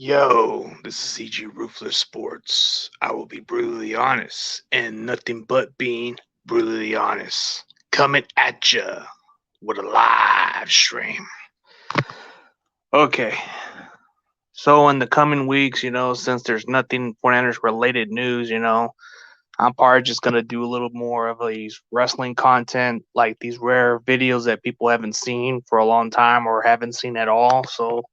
Yo, this is CG Ruthless Sports. I will be brutally honest and nothing but being brutally honest. Coming at ya with a live stream. Okay, so in the coming weeks, since there's nothing 49ers related news, I'm probably just gonna do a little more of these wrestling content, like these rare videos that people haven't seen for a long time or haven't seen at all. So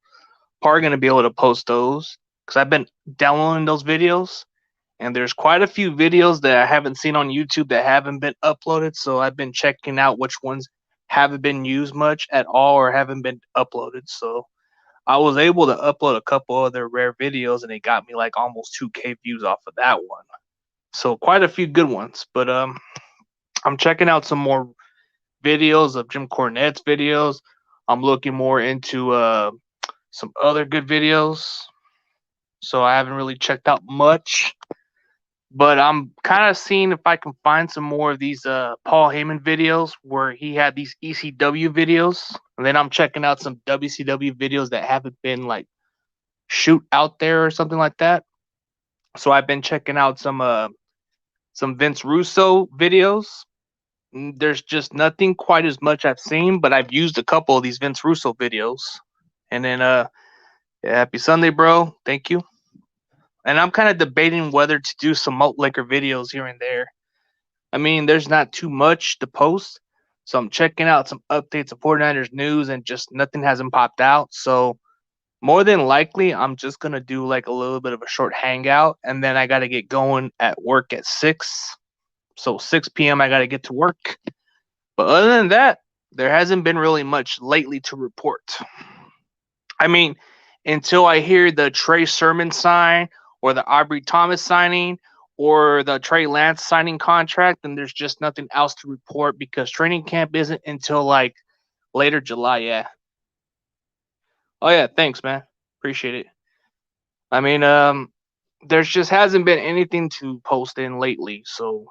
probably gonna be able to post those because I've been downloading those videos, and there's quite a few videos that I haven't seen on YouTube that haven't been uploaded. So I've been checking out which ones haven't been used much at all or haven't been uploaded. So I was able to upload a couple other rare videos, and it got me like almost 2K views off of that one. So quite a few good ones. But I'm checking out some more videos of Jim Cornette's videos. I'm looking more into some other good videos. So I haven't really checked out much, but I'm kind of seeing if I can find some more of these Paul Heyman videos where he had these ECW videos, and then I'm checking out some WCW videos that haven't been like shoot out there or something like that. So I've been checking out some Vince Russo videos. There's just nothing quite as much I've seen, but I've used a couple of these Vince Russo videos. And then yeah, happy Sunday, bro. Thank you. And I'm kind of debating whether to do some malt liquor videos here and there. I mean, there's not too much to post, so I'm checking out some updates of 49ers news, and just nothing hasn't popped out. So more than likely, I'm just gonna do like a little bit of a short hangout, and then I gotta get going at work at 6. So 6 p.m. I gotta get to work. But other than that, there hasn't been really much lately to report. I mean, until I hear the Trey Sermon sign or the Aubrey Thomas signing or the Trey Lance signing contract, then there's just nothing else to report because training camp isn't until like later July. Yeah. Oh yeah. Thanks, man. Appreciate it. I mean, there's just hasn't been anything to post in lately, so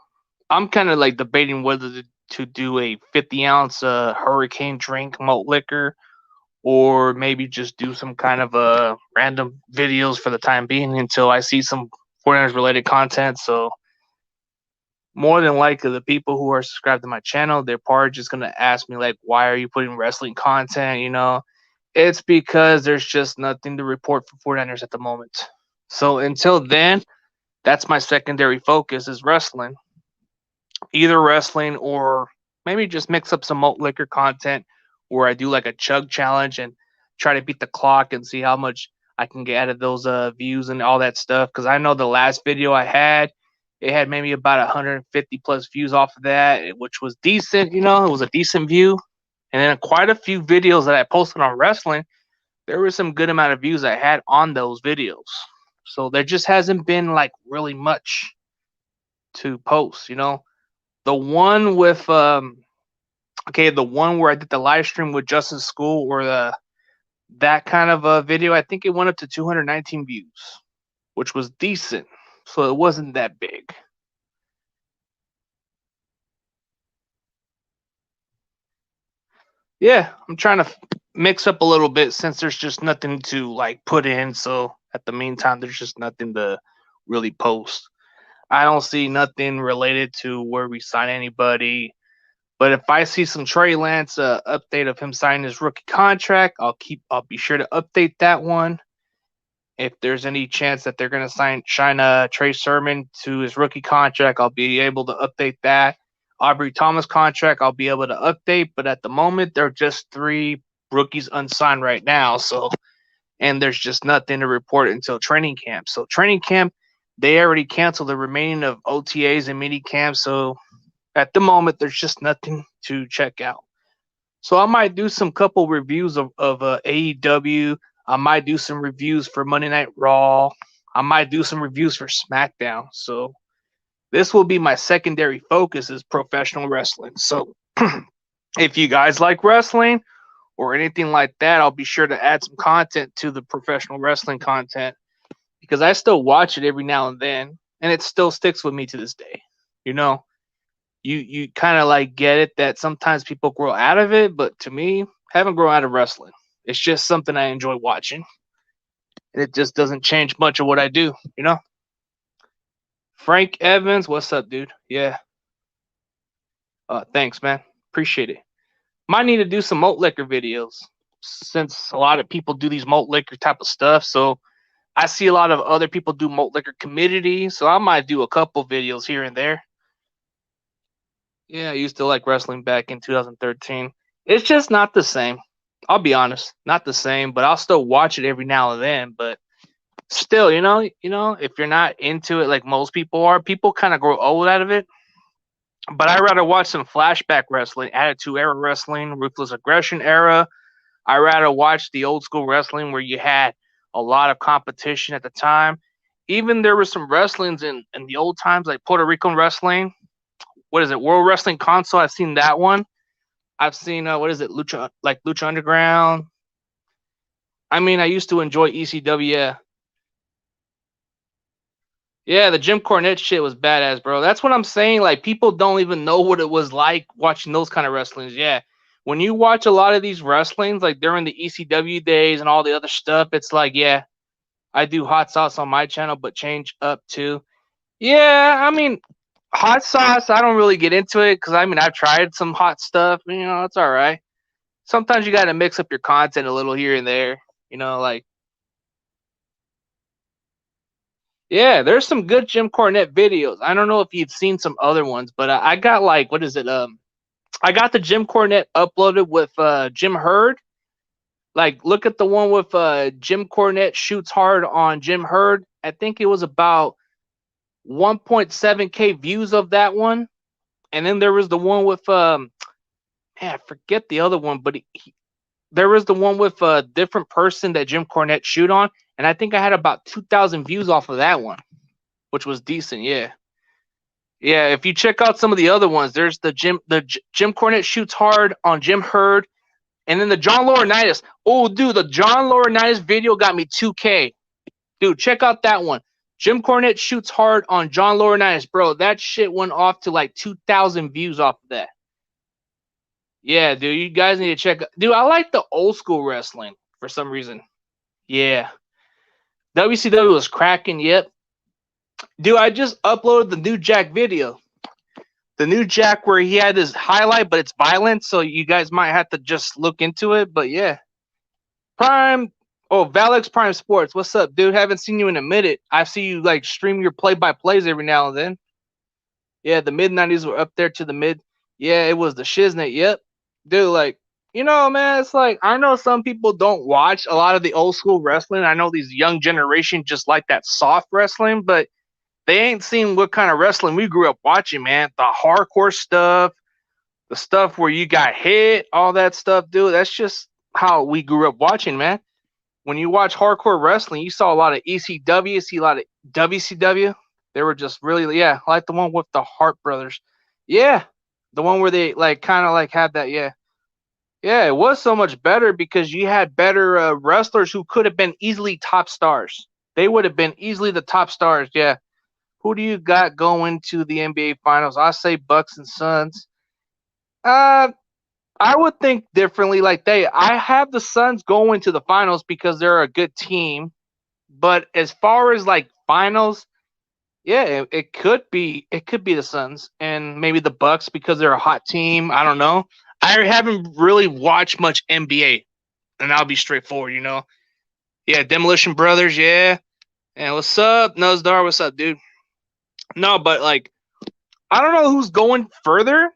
I'm kind of like debating whether to do a 50-ounce hurricane drink malt liquor or maybe just do some kind of random videos for the time being until I see some 49ers related content. So more than likely, the people who are subscribed to my channel, they're probably just gonna ask me like, "Why are you putting wrestling content?" It's because there's just nothing to report for 49ers at the moment. So until then, that's my secondary focus is wrestling, either wrestling or maybe just mix up some malt liquor content where I do like a chug challenge and try to beat the clock and see how much I can get out of those views and all that stuff. Because I know the last video I had, it had maybe about 150 plus views off of that, which was decent. It was a decent view. And then quite a few videos that I posted on wrestling, there was some good amount of views I had on those videos. So there just hasn't been like really much to post. The one with okay, the one where I did the live stream with Justin School or that kind of a video, I think it went up to 219 views, which was decent. So it wasn't that big. Yeah, I'm trying to mix up a little bit since there's just nothing to like put in. So at the meantime, there's just nothing to really post. I don't see nothing related to where we sign anybody. But if I see some Trey Lance update of him signing his rookie contract, I'll be sure to update that one. If there's any chance that they're gonna shine Trey Sermon to his rookie contract, I'll be able to update that. Aubrey Thomas contract, I'll be able to update. But at the moment, they're just 3 rookies unsigned right now. So, and there's just nothing to report until training camp. So training camp, they already canceled the remaining of OTAs and mini camps. So at the moment, there's just nothing to check out. So I might do some couple reviews of AEW. I might do some reviews for Monday Night Raw. I might do some reviews for SmackDown. So this will be my secondary focus is professional wrestling. So if you guys like wrestling or anything like that, I'll be sure to add some content to the professional wrestling content because I still watch it every now and then, and it still sticks with me to this day. You know, you kind of like get it that sometimes people grow out of it, but to me, I haven't grown out of wrestling. It's just something I enjoy watching. and it just doesn't change much of what I do, you know. Frank Evans, what's up, dude? Yeah, thanks, man. Appreciate it. Might need to do some malt liquor videos since a lot of people do these malt liquor type of stuff. So I see a lot of other people do malt liquor community, so I might do a couple videos here and there. Yeah, I used to like wrestling back in 2013. It's just not the same. I'll be honest, not the same, but I'll still watch it every now and then. But still, if you're not into it like most people are, people kind of grow old out of it. But I'd rather watch some flashback wrestling, Attitude Era wrestling, Ruthless Aggression era. I'd rather watch the old school wrestling where you had a lot of competition at the time. Even there was some wrestlings in the old times, like Puerto Rican wrestling. What is it? World Wrestling Console. I've seen that one. I've seen what is it? Lucha Underground. I mean, I used to enjoy ECW. Yeah, yeah, the Jim Cornette shit was badass, bro. That's what I'm saying. Like people don't even know what it was like watching those kind of wrestlings. Yeah, when you watch a lot of these wrestlings, like during the ECW days and all the other stuff, it's like, yeah, I do hot sauce on my channel, but change up too. Yeah, I mean, hot sauce. I don't really get into it because I mean I've tried some hot stuff. It's all right. Sometimes you got to mix up your content a little here and there. Like yeah, there's some good Jim Cornette videos. I don't know if you've seen some other ones, but I got like what is it? I got the Jim Cornette uploaded with Jim Hurd. Like, look at the one with Jim Cornette shoots hard on Jim Hurd. I think it was about 1.7K views of that one. And then there was the one with man, I forget the other one, but there was the one with a different person that Jim Cornette shoot on, and I think I had about 2,000 views off of that one, which was decent. Yeah, yeah. If you check out some of the other ones, there's the Jim Cornette shoots hard on Jim Hurd, and then the John Laurinaitis. Oh, dude, the John Laurinaitis video got me 2K. Dude, check out that one. Jim Cornette shoots hard on John Laurinaitis, bro. That shit went off to like 2,000 views off of that. Yeah, dude, you guys need to check. Dude, I like the old school wrestling for some reason. Yeah, WCW was cracking. Yep, dude, I just uploaded the new Jack video. The new Jack where he had his highlight, but it's violent, so you guys might have to just look into it. But yeah, Prime. Oh, Valex Prime Sports. What's up, dude? Haven't seen you in a minute. I see you like stream your play-by-plays every now and then. Yeah, the mid-90s were up there to the mid. Yeah, it was the shiznit. Yep. Dude, like, man, it's like I know some people don't watch a lot of the old school wrestling. I know these young generation just like that soft wrestling, but they ain't seen what kind of wrestling we grew up watching, man. The hardcore stuff, the stuff where you got hit, all that stuff, dude. That's just how we grew up watching, man. When you watch hardcore wrestling, you saw a lot of ECW, see a lot of WCW. They were just really, yeah, like the one with the Hart brothers. Yeah, the one where they like kind of like had that, yeah. Yeah, it was so much better because you had better wrestlers who could have been easily top stars. They would have been easily the top stars. Yeah. Who do you got going to the NBA Finals? I say Bucks and Suns. I would think differently. Like I have the Suns going to the finals because they're a good team. But as far as like finals, yeah, it could be the Suns and maybe the Bucks because they're a hot team. I don't know. I haven't really watched much NBA, and I'll be straightforward, Yeah, Demolition Brothers, yeah. And what's up, Nuzdar? What's up, dude? No, but like, I don't know who's going further,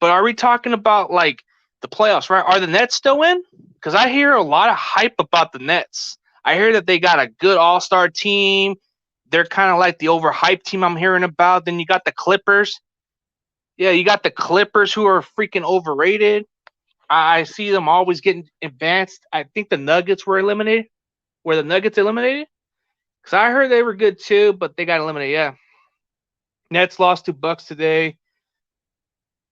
but are we talking about like the playoffs, right? Are the Nets still in? Because I hear a lot of hype about the Nets. I hear that they got a good all-star team. They're kind of like the overhyped team I'm hearing about. Then you got the Clippers. Yeah, you got the Clippers who are freaking overrated. I see them always getting advanced. I think the Nuggets were eliminated. Were the Nuggets eliminated? Because I heard they were good too, but they got eliminated. Yeah. Nets lost to Bucks today.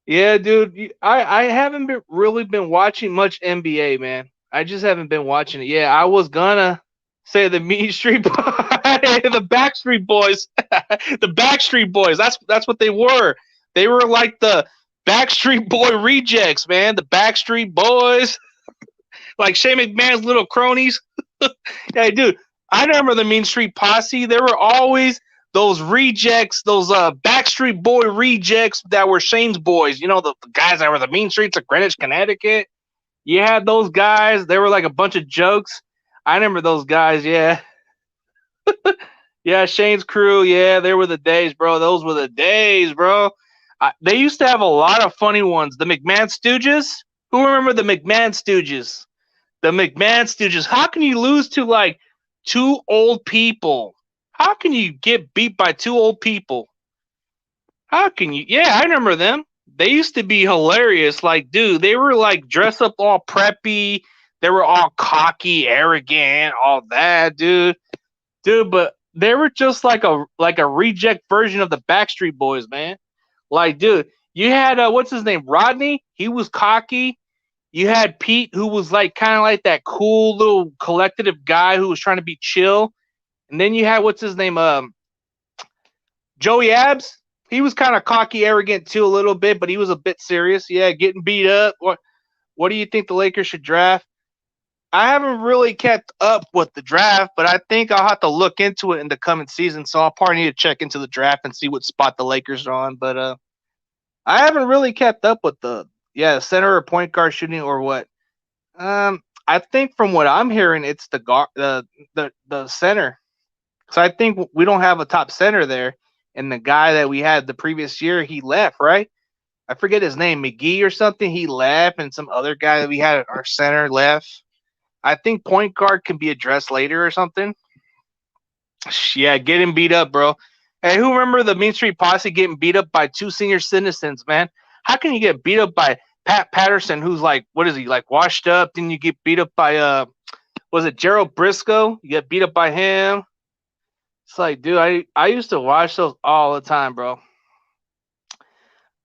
Yeah, dude. I haven't really been watching much NBA, man. I just haven't been watching it. Yeah, I was gonna say the Mean Street Boys, the Backstreet Boys, the Backstreet Boys. That's what they were. They were like the Backstreet Boy rejects, man. The Backstreet Boys, like Shane McMahon's little cronies. Yeah, dude. I remember the Mean Street Posse. There were always those rejects, those Backstreet Boy rejects that were Shane's boys. You know, the guys that were the Mean Streets of Greenwich, Connecticut. You had those guys. They were like a bunch of jokes. I remember those guys. Yeah, yeah. Shane's crew. Yeah, they were the days, bro. Those were the days, bro. They used to have a lot of funny ones. The McMahon Stooges. Who remember the McMahon Stooges? The McMahon Stooges. How can you lose to like two old people? How can you get beat by two old people? How can you? Yeah, I remember them. They used to be hilarious. Like, dude, they were like dressed up all preppy. They were all cocky, arrogant, all that, dude. Dude, but they were just like a reject version of the Backstreet Boys, man. Like, dude, you had what's his name, Rodney? He was cocky. You had Pete, who was like kind of like that cool little collective guy who was trying to be chill. And then you had what's his name, Joey Abs. He was kind of cocky, arrogant too, a little bit, but he was a bit serious. Yeah, getting beat up. What do you think the Lakers should draft? I haven't really kept up with the draft, but I think I'll have to look into it in the coming season. So I'll probably need to check into the draft and see what spot the Lakers are on. But I haven't really kept up with the center or point guard shooting or what. I think from what I'm hearing, it's the guard, the center. So I think we don't have a top center there. And the guy that we had the previous year, he left, right? I forget his name, McGee or something. He left, and some other guy that we had at our center left. I think point guard can be addressed later or something. Yeah, getting beat up, bro. Hey, who remember the Mean Street Posse getting beat up by two senior citizens, man? How can you get beat up by Pat Patterson, who's like, what is he, like washed up? Then you get beat up by was it Gerald Briscoe? You get beat up by him. It's like, dude, I used to watch those all the time, bro.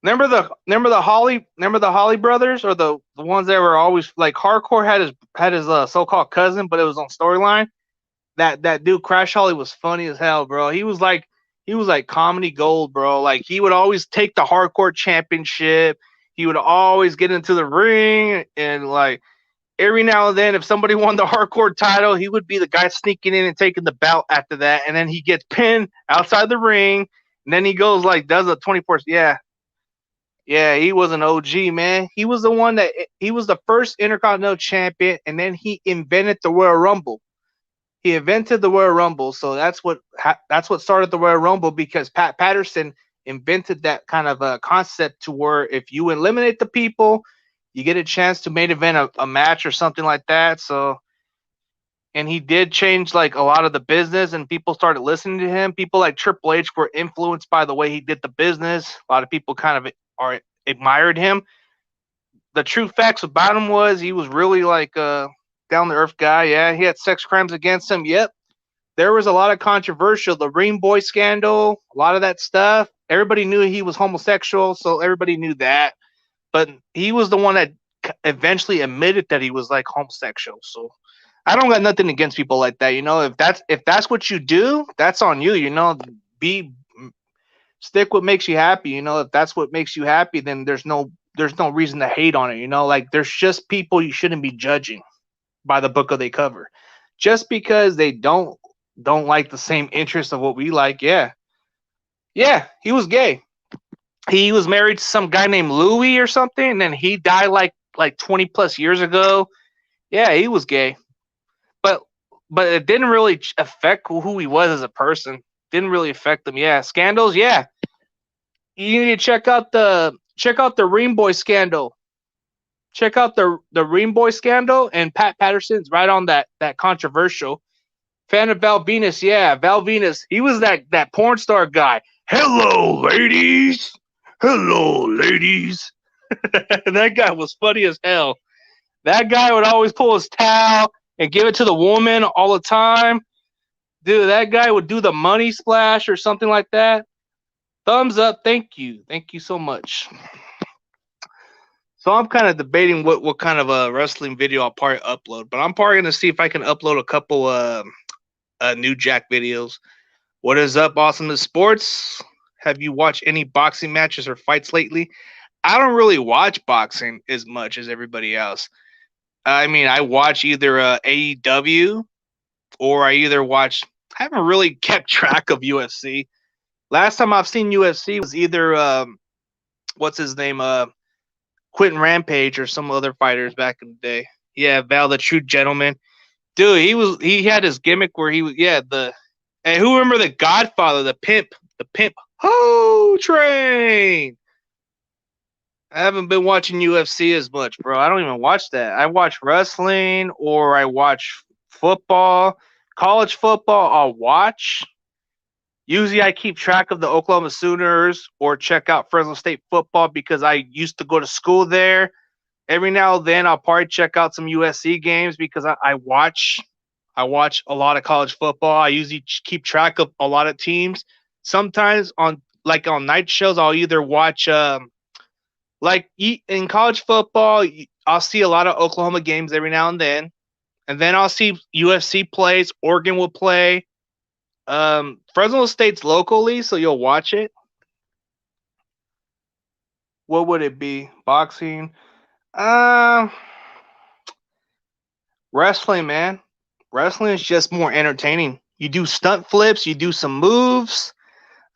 Remember the Holly brothers, or the ones that were always like hardcore had his so-called cousin, but it was on storyline. That dude Crash Holly was funny as hell, bro. He was like comedy gold, bro. Like he would always take the hardcore championship. He would always get into the ring, and like every now and then, if somebody won the hardcore title, he would be the guy sneaking in and taking the belt after that, and then he gets pinned outside the ring, and then he goes like does a 24. Yeah, yeah, he was an OG, man. He was the first Intercontinental Champion, and then he invented the Royal Rumble. He invented the Royal Rumble, so that's what started the Royal Rumble, because Pat Patterson invented that kind of a concept to where if you eliminate the people, you get a chance to main event a match or something like that. So, and he did change like a lot of the business, and people started listening to him. People like Triple H were influenced by the way he did the business. A lot of people kind of admired him. The true facts about him was he was really like a down the earth guy. Yeah, he had sex crimes against him. Yep. There was a lot of controversial, the Ring Boy scandal, a lot of that stuff. Everybody knew he was homosexual, so everybody knew that. But he was the one that eventually admitted that he was like homosexual. So I don't got nothing against people like that. You know, if that's what you do, that's on you. You know, be stick what makes you happy. You know, if that's what makes you happy, then there's no reason to hate on it. You know, like there's just people you shouldn't be judging by the book of they cover. Just because they don't like the same interests of what we like. Yeah. Yeah, he was gay. He was married to some guy named Louis or something, and then he died like 20 plus years ago. Yeah, he was gay. But but it didn't really affect who he was as a person. Didn't really affect him. Yeah, scandals, yeah. You need to check out the Ring Boy scandal. Check out the Ring Boy scandal, and Pat Patterson's right on that controversial. Fan of Val Venus, yeah, Val Venus. He was that porn star guy. Hello, ladies. Hello, ladies. That guy was funny as hell. That guy would always pull his towel and give it to the woman all the time. Dude, that guy would do the money splash or something like that. Thumbs up. Thank you. Thank you so much. So I'm kind of debating what kind of a wrestling video I'll probably upload, but I'm probably gonna see if I can upload a couple New Jack videos. What is up, Awesome Sports? Have you watched any boxing matches or fights lately? I don't really watch boxing as much as everybody else. I mean, I watch either AEW or I either watch. I haven't really kept track of UFC. Last time I've seen UFC was either what's his name, Quentin Rampage or some other fighters back in the day. Yeah, Val the True Gentleman. Dude, he had his gimmick where he was the hey, who remember the Godfather, the pimp Ho Train. I haven't been watching UFC as much, bro. I don't even watch that. I watch wrestling or I watch football. College football, I'll watch. Usually I keep track of the Oklahoma Sooners or check out Fresno State football because I used to go to school there. Every now and then I'll probably check out some USC games because I watch a lot of college football. I usually keep track of a lot of teams. Sometimes on night shows I'll either watch in college football, I'll see a lot of Oklahoma games every now and then I'll see UFC plays. Oregon will play. Fresno State's locally, so you'll watch it. What would it be? Boxing? Wrestling, man. Wrestling is just more entertaining. You do stunt flips, you do some moves.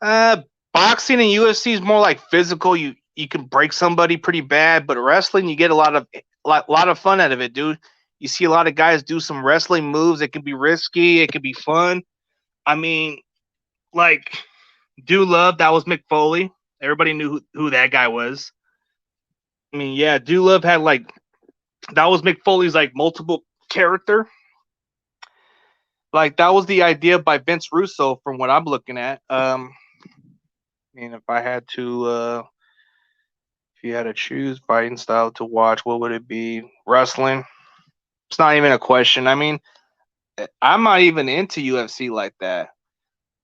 Boxing and UFC is more like physical. You can break somebody pretty bad, but wrestling you get a lot of fun out of it, dude. You see a lot of guys do some wrestling moves. It can be risky, it can be fun. I mean, like Do Love, that was Mick Foley. Everybody knew who that guy was. I mean, yeah, Do Love had that was Mick Foley's multiple character. That was the idea by Vince Russo from what I'm looking at. I mean, if you had to choose fighting style to watch, what would it be? Wrestling? It's not even a question. I mean, I'm not even into UFC like that.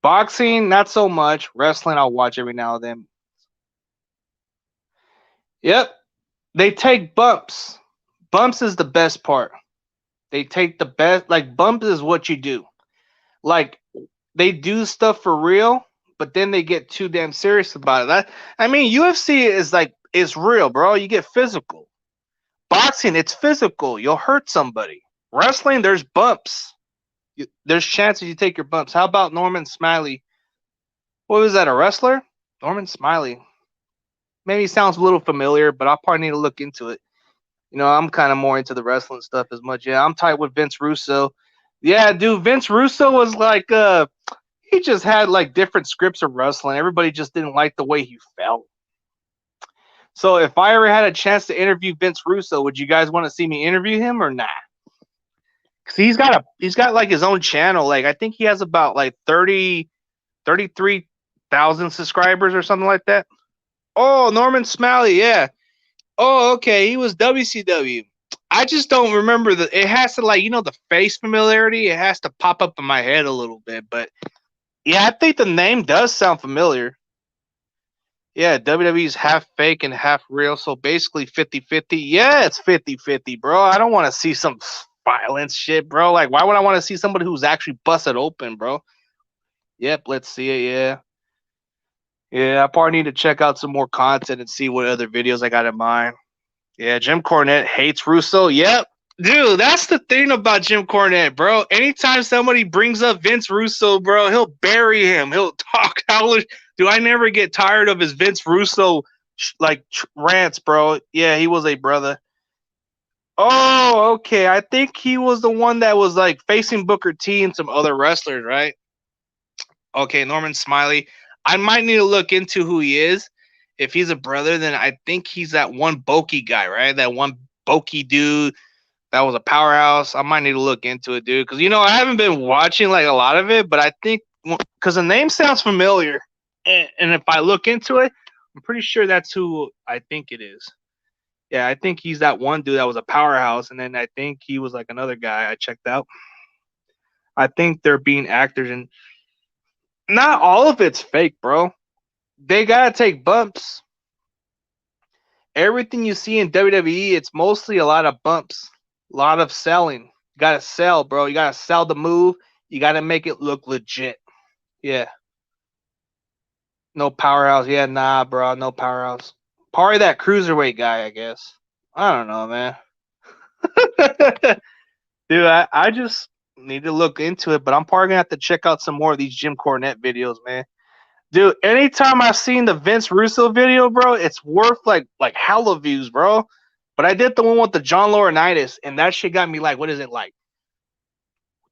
Boxing, not so much. Wrestling, I'll watch every now and then. Yep. They take bumps. Bumps is the best part. They take the best. Bumps is what you do. They do stuff for real, but then they get too damn serious about it. I mean, UFC is real, bro. You get physical. Boxing, it's physical. You'll hurt somebody. Wrestling, there's bumps. There's chances you take your bumps. How about Norman Smiley? What was that, a wrestler? Norman Smiley. Maybe sounds a little familiar, but I'll probably need to look into it. I'm kind of more into the wrestling stuff as much. Yeah, I'm tight with Vince Russo. Yeah, dude, Vince Russo was he just had different scripts of wrestling. Everybody just didn't like the way he felt. So if I ever had a chance to interview Vince Russo, would you guys want to see me interview him or not? Cause he's got his own channel. I think he has about 33,000 subscribers or something like that. Oh, Norman Smiley, yeah. Oh, okay. He was WCW. I just don't remember it has to the face familiarity. It has to pop up in my head a little bit, but yeah, I think the name does sound familiar. Yeah, WWE's half fake and half real, so basically 50-50. Yeah, it's 50-50, bro. I don't want to see some violence shit, bro. Why would I want to see somebody who's actually busted open, bro? Yep, let's see it, yeah. Yeah, I probably need to check out some more content and see what other videos I got in mind. Yeah, Jim Cornette hates Russo. Yep. Dude, that's the thing about Jim Cornette, bro. Anytime somebody brings up Vince Russo, bro, he'll bury him. He'll talk howlish. Dude, I never get tired of his Vince Russo rants, bro. Yeah, he was a brother. Oh, okay. I think he was the one that was facing Booker T and some other wrestlers, right? Okay, Norman Smiley. I might need to look into who he is. If he's a brother, then I think he's that one bulky guy, right? That one bulky dude that was a powerhouse. I might need to look into it, dude. Because, I haven't been watching a lot of it, but I think because the name sounds familiar. And if I look into it, I'm pretty sure that's who I think it is. Yeah, I think he's that one dude that was a powerhouse. And then I think he was another guy I checked out. I think they're being actors, and not all of it's fake, bro. They got to take bumps. Everything you see in WWE, it's mostly a lot of bumps, a lot of selling. You got to sell, bro. You got to sell the move. You got to make it look legit. Yeah. No powerhouse. Yeah, nah, bro. No powerhouse. Probably that cruiserweight guy, I guess. I don't know, man. Dude, Need to look into it, but I'm probably gonna have to check out some more of these Jim Cornette videos, man. Dude, anytime I've seen the Vince Russo video, bro, it's worth like hella views, bro. But I did the one with the John Laurinaitis, and that shit got me like, what is it, like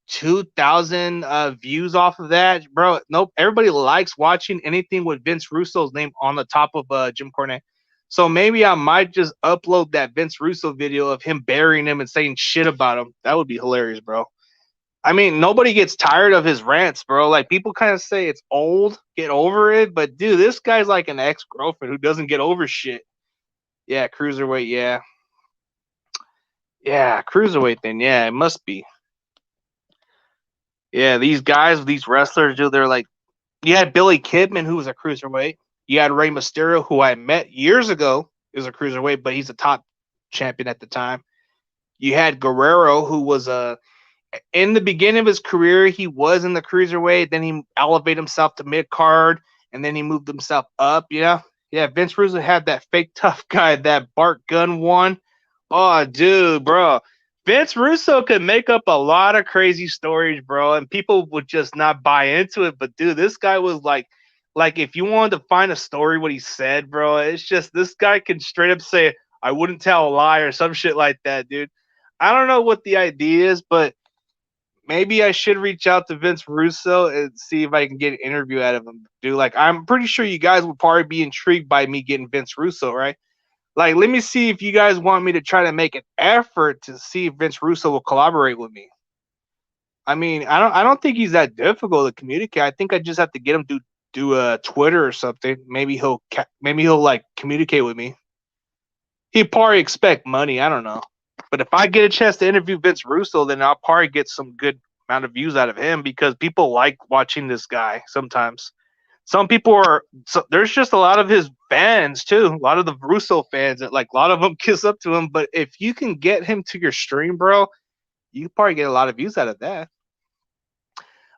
2,000 views off of that, bro? Nope. Everybody likes watching anything with Vince Russo's name on the top of Jim Cornette. So maybe I might just upload that Vince Russo video of him burying him and saying shit about him. That would be hilarious, bro. I mean, nobody gets tired of his rants, bro. Like, people kind of say it's old, get over it. But, dude, this guy's like an ex girlfriend who doesn't get over shit. Yeah, cruiserweight, yeah. Yeah, cruiserweight then. Yeah, it must be. Yeah, these guys, these wrestlers, dude, they're like, you had Billy Kidman, who was a cruiserweight. You had Rey Mysterio, who I met years ago, is a cruiserweight, but he's a top champion at the time. You had Guerrero, who was in the beginning of his career, he was in the cruiserweight. Then he elevated himself to mid card, and then he moved himself up. Yeah, Vince Russo had that fake tough guy, that Bart Gunn one. Oh, dude, bro. Vince Russo could make up a lot of crazy stories, bro, and people would just not buy into it. But dude, this guy was like if you wanted to find a story, what he said, bro, it's just this guy can straight up say, "I wouldn't tell a lie" or some shit like that, dude. I don't know what the idea is, but maybe I should reach out to Vince Russo and see if I can get an interview out of him, dude. Like, I'm pretty sure you guys would probably be intrigued by me getting Vince Russo, right? Like, let me see if you guys want me to try to make an effort to see if Vince Russo will collaborate with me. I mean, I don't think he's that difficult to communicate. I think I just have to get him to do a Twitter or something. Maybe he'll like communicate with me. He'd probably expect money. I don't know. But if I get a chance to interview Vince Russo, then I'll probably get some good amount of views out of him because people like watching this guy sometimes. Some people are there's just a lot of his fans too, a lot of the Russo fans that like a lot of them kiss up to him. But if you can get him to your stream, bro, you probably get a lot of views out of that.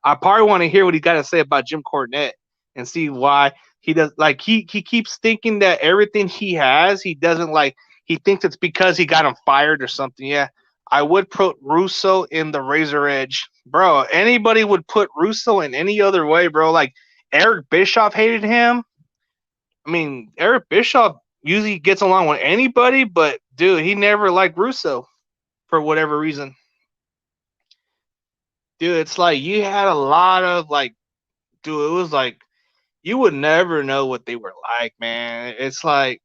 I probably want to hear what he got to say about Jim Cornette and see why he does. Like he keeps thinking that everything he has, he doesn't like. He thinks it's because he got him fired or something. Yeah, I would put Russo in the Razor Edge, bro. Anybody would put Russo in any other way, bro. Like Eric Bischoff hated him. I mean, Eric Bischoff usually gets along with anybody, but dude, he never liked Russo for whatever reason. Dude, it's like you had a lot of like, dude, it was like you would never know what they were like, man. It's like,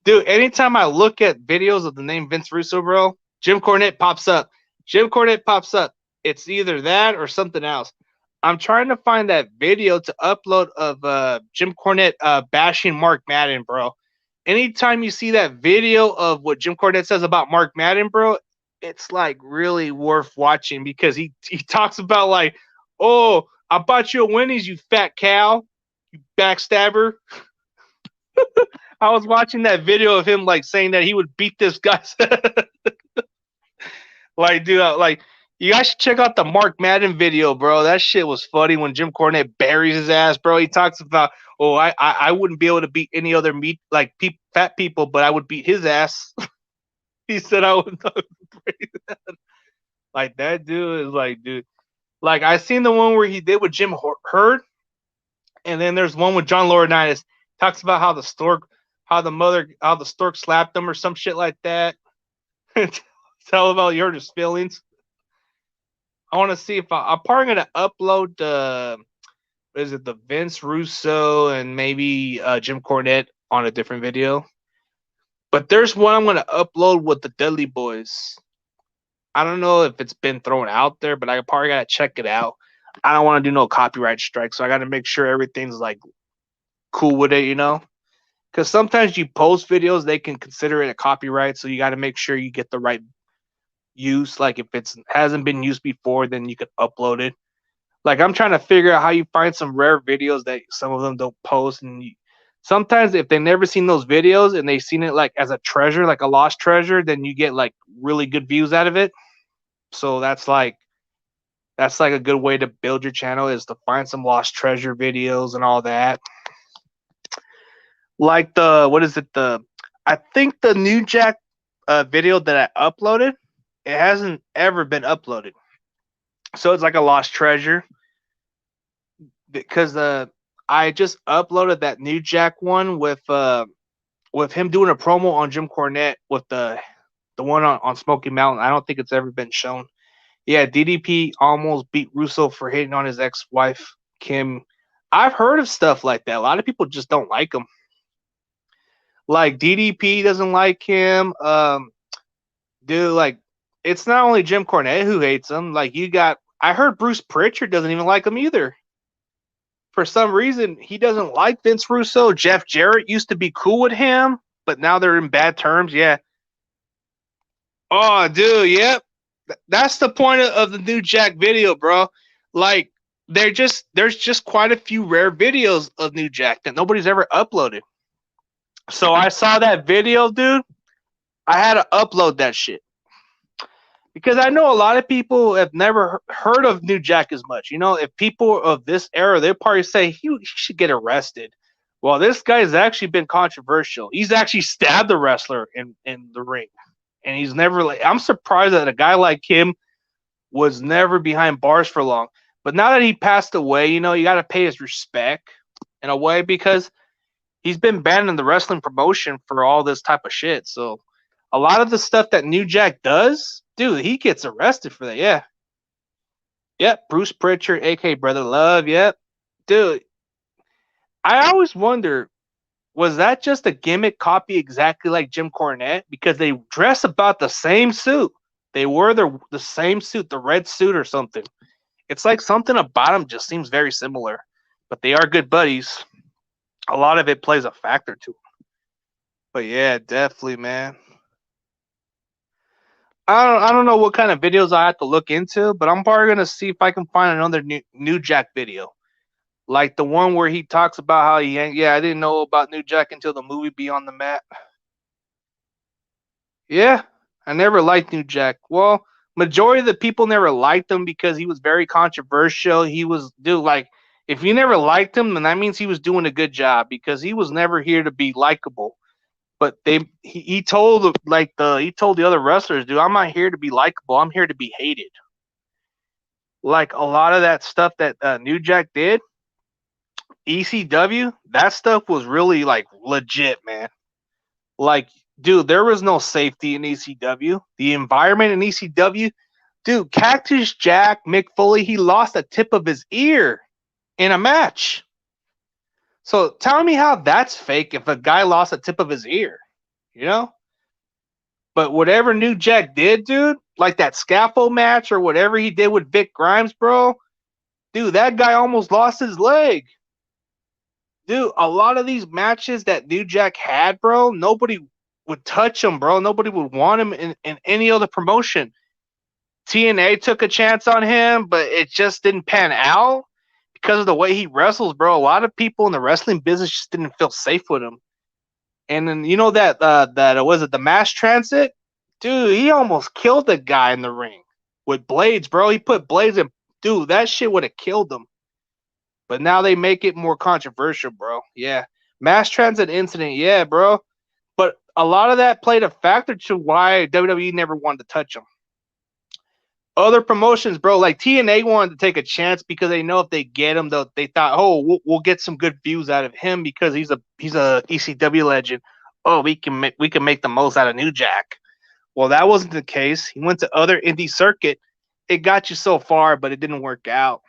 dude, anytime I look at videos of the name Vince Russo, bro, Jim Cornette pops up. Jim Cornette pops up. It's either that or something else. I'm trying to find that video to upload of Jim Cornette bashing Mark Madden, bro. Anytime you see that video of what Jim Cornette says about Mark Madden, bro, it's like really worth watching because he talks about like, oh, I bought you a Wendy's, you fat cow, you backstabber. I was watching that video of him like saying that he would beat this guy. Like, dude, like you guys should check out the Mark Madden video, bro. That shit was funny when Jim Cornette buries his ass, bro. He talks about, oh, I wouldn't be able to beat any other fat people, but I would beat his ass. He said I would not break that. Like that dude is like, dude. Like I seen the one where he did with Jim Hurd, and then there's one with John Laurinaitis. Talks about how the stork slapped him or some shit like that. Tell about you hurt his feelings. I want to see if I'm probably gonna upload the Vince Russo and maybe Jim Cornette on a different video. But there's one I'm gonna upload with the Dudley Boys. I don't know if it's been thrown out there, but I probably gotta check it out. I don't want to do no copyright strike, so I gotta make sure everything's like cool with it, you know? Because sometimes you post videos, they can consider it a copyright, so you got to make sure you get the right use. Like if it hasn't been used before, then you can upload it. Like I'm trying to figure out how you find some rare videos that some of them don't post, and sometimes if they never seen those videos and they seen it like as a treasure, like a lost treasure, then you get like really good views out of it. So that's like a good way to build your channel is to find some lost treasure videos and all that. Like I think the New Jack video that I uploaded, it hasn't ever been uploaded. So it's like a lost treasure because I just uploaded that New Jack one with him doing a promo on Jim Cornette with the one on Smoky Mountain. I don't think it's ever been shown. Yeah, DDP almost beat Russo for hitting on his ex-wife Kim. I've heard of stuff like that. A lot of people just don't like him. Like DDP doesn't like him. Dude, like it's not only Jim Cornette who hates him. Like I heard Bruce Pritchard doesn't even like him either. For some reason, he doesn't like Vince Russo. Jeff Jarrett used to be cool with him, but now they're in bad terms. Yeah. Oh, dude, yep. That's the point of the New Jack video, bro. Like, there's just quite a few rare videos of New Jack that nobody's ever uploaded. So I saw that video, dude. I had to upload that shit because I know a lot of people have never heard of New Jack as much. You know, if people of this era, they'll probably say he should get arrested. Well, this guy's actually been controversial. He's actually stabbed a wrestler in the ring, and he's never like. I'm surprised that a guy like him was never behind bars for long. But now that he passed away, you know, you got to pay his respect in a way because he's been banned in the wrestling promotion for all this type of shit. So a lot of the stuff that New Jack does, dude, he gets arrested for that. Yeah. Yep. Bruce Pritchard, aka Brother Love. Yep. Dude, I always wonder, was that just a gimmick copy exactly like Jim Cornette? Because they dress about the same suit. They wear the same suit, the red suit or something. It's like something about them just seems very similar. But they are good buddies. A lot of it plays a factor to them. But yeah, definitely, man. I don't know what kind of videos I have to look into, but I'm probably gonna see if I can find another New Jack video, like the one where he talks about how he yeah, I didn't know about New Jack until the movie Beyond the Mat. Yeah, I never liked New Jack. Well, majority of the people never liked him because he was very controversial. He was dude like if you never liked him, then that means he was doing a good job because he was never here to be likable. But he told he told the other wrestlers, dude, I'm not here to be likable. I'm here to be hated. Like a lot of that stuff that New Jack did, ECW, that stuff was really like legit, man. Like, dude, there was no safety in ECW. The environment in ECW, dude, Cactus Jack, Mick Foley, he lost a tip of his ear in a match. So tell me how that's fake if a guy lost a tip of his ear, you know? But whatever New Jack did, dude, like that scaffold match or whatever he did with Vic Grimes, bro, dude, that guy almost lost his leg. Dude, a lot of these matches that New Jack had, bro, nobody would touch him, bro. Nobody would want him in any other promotion. TNA took a chance on him, but it just didn't pan out because of the way he wrestles, bro. A lot of people in the wrestling business just didn't feel safe with him. And then you know that was it the mass transit? Dude, he almost killed the guy in the ring with blades, bro. He put blades in. Dude, that shit would have killed him. But now they make it more controversial, bro. Yeah. Mass transit incident, yeah, bro. But a lot of that played a factor to why WWE never wanted to touch him. Other promotions, bro, like TNA wanted to take a chance because they know if they get him, they thought, oh, we'll get some good views out of him because he's a ECW legend. Oh, we can make the most out of New Jack. Well, that wasn't the case. He went to other indie circuit. It got you so far, but it didn't work out.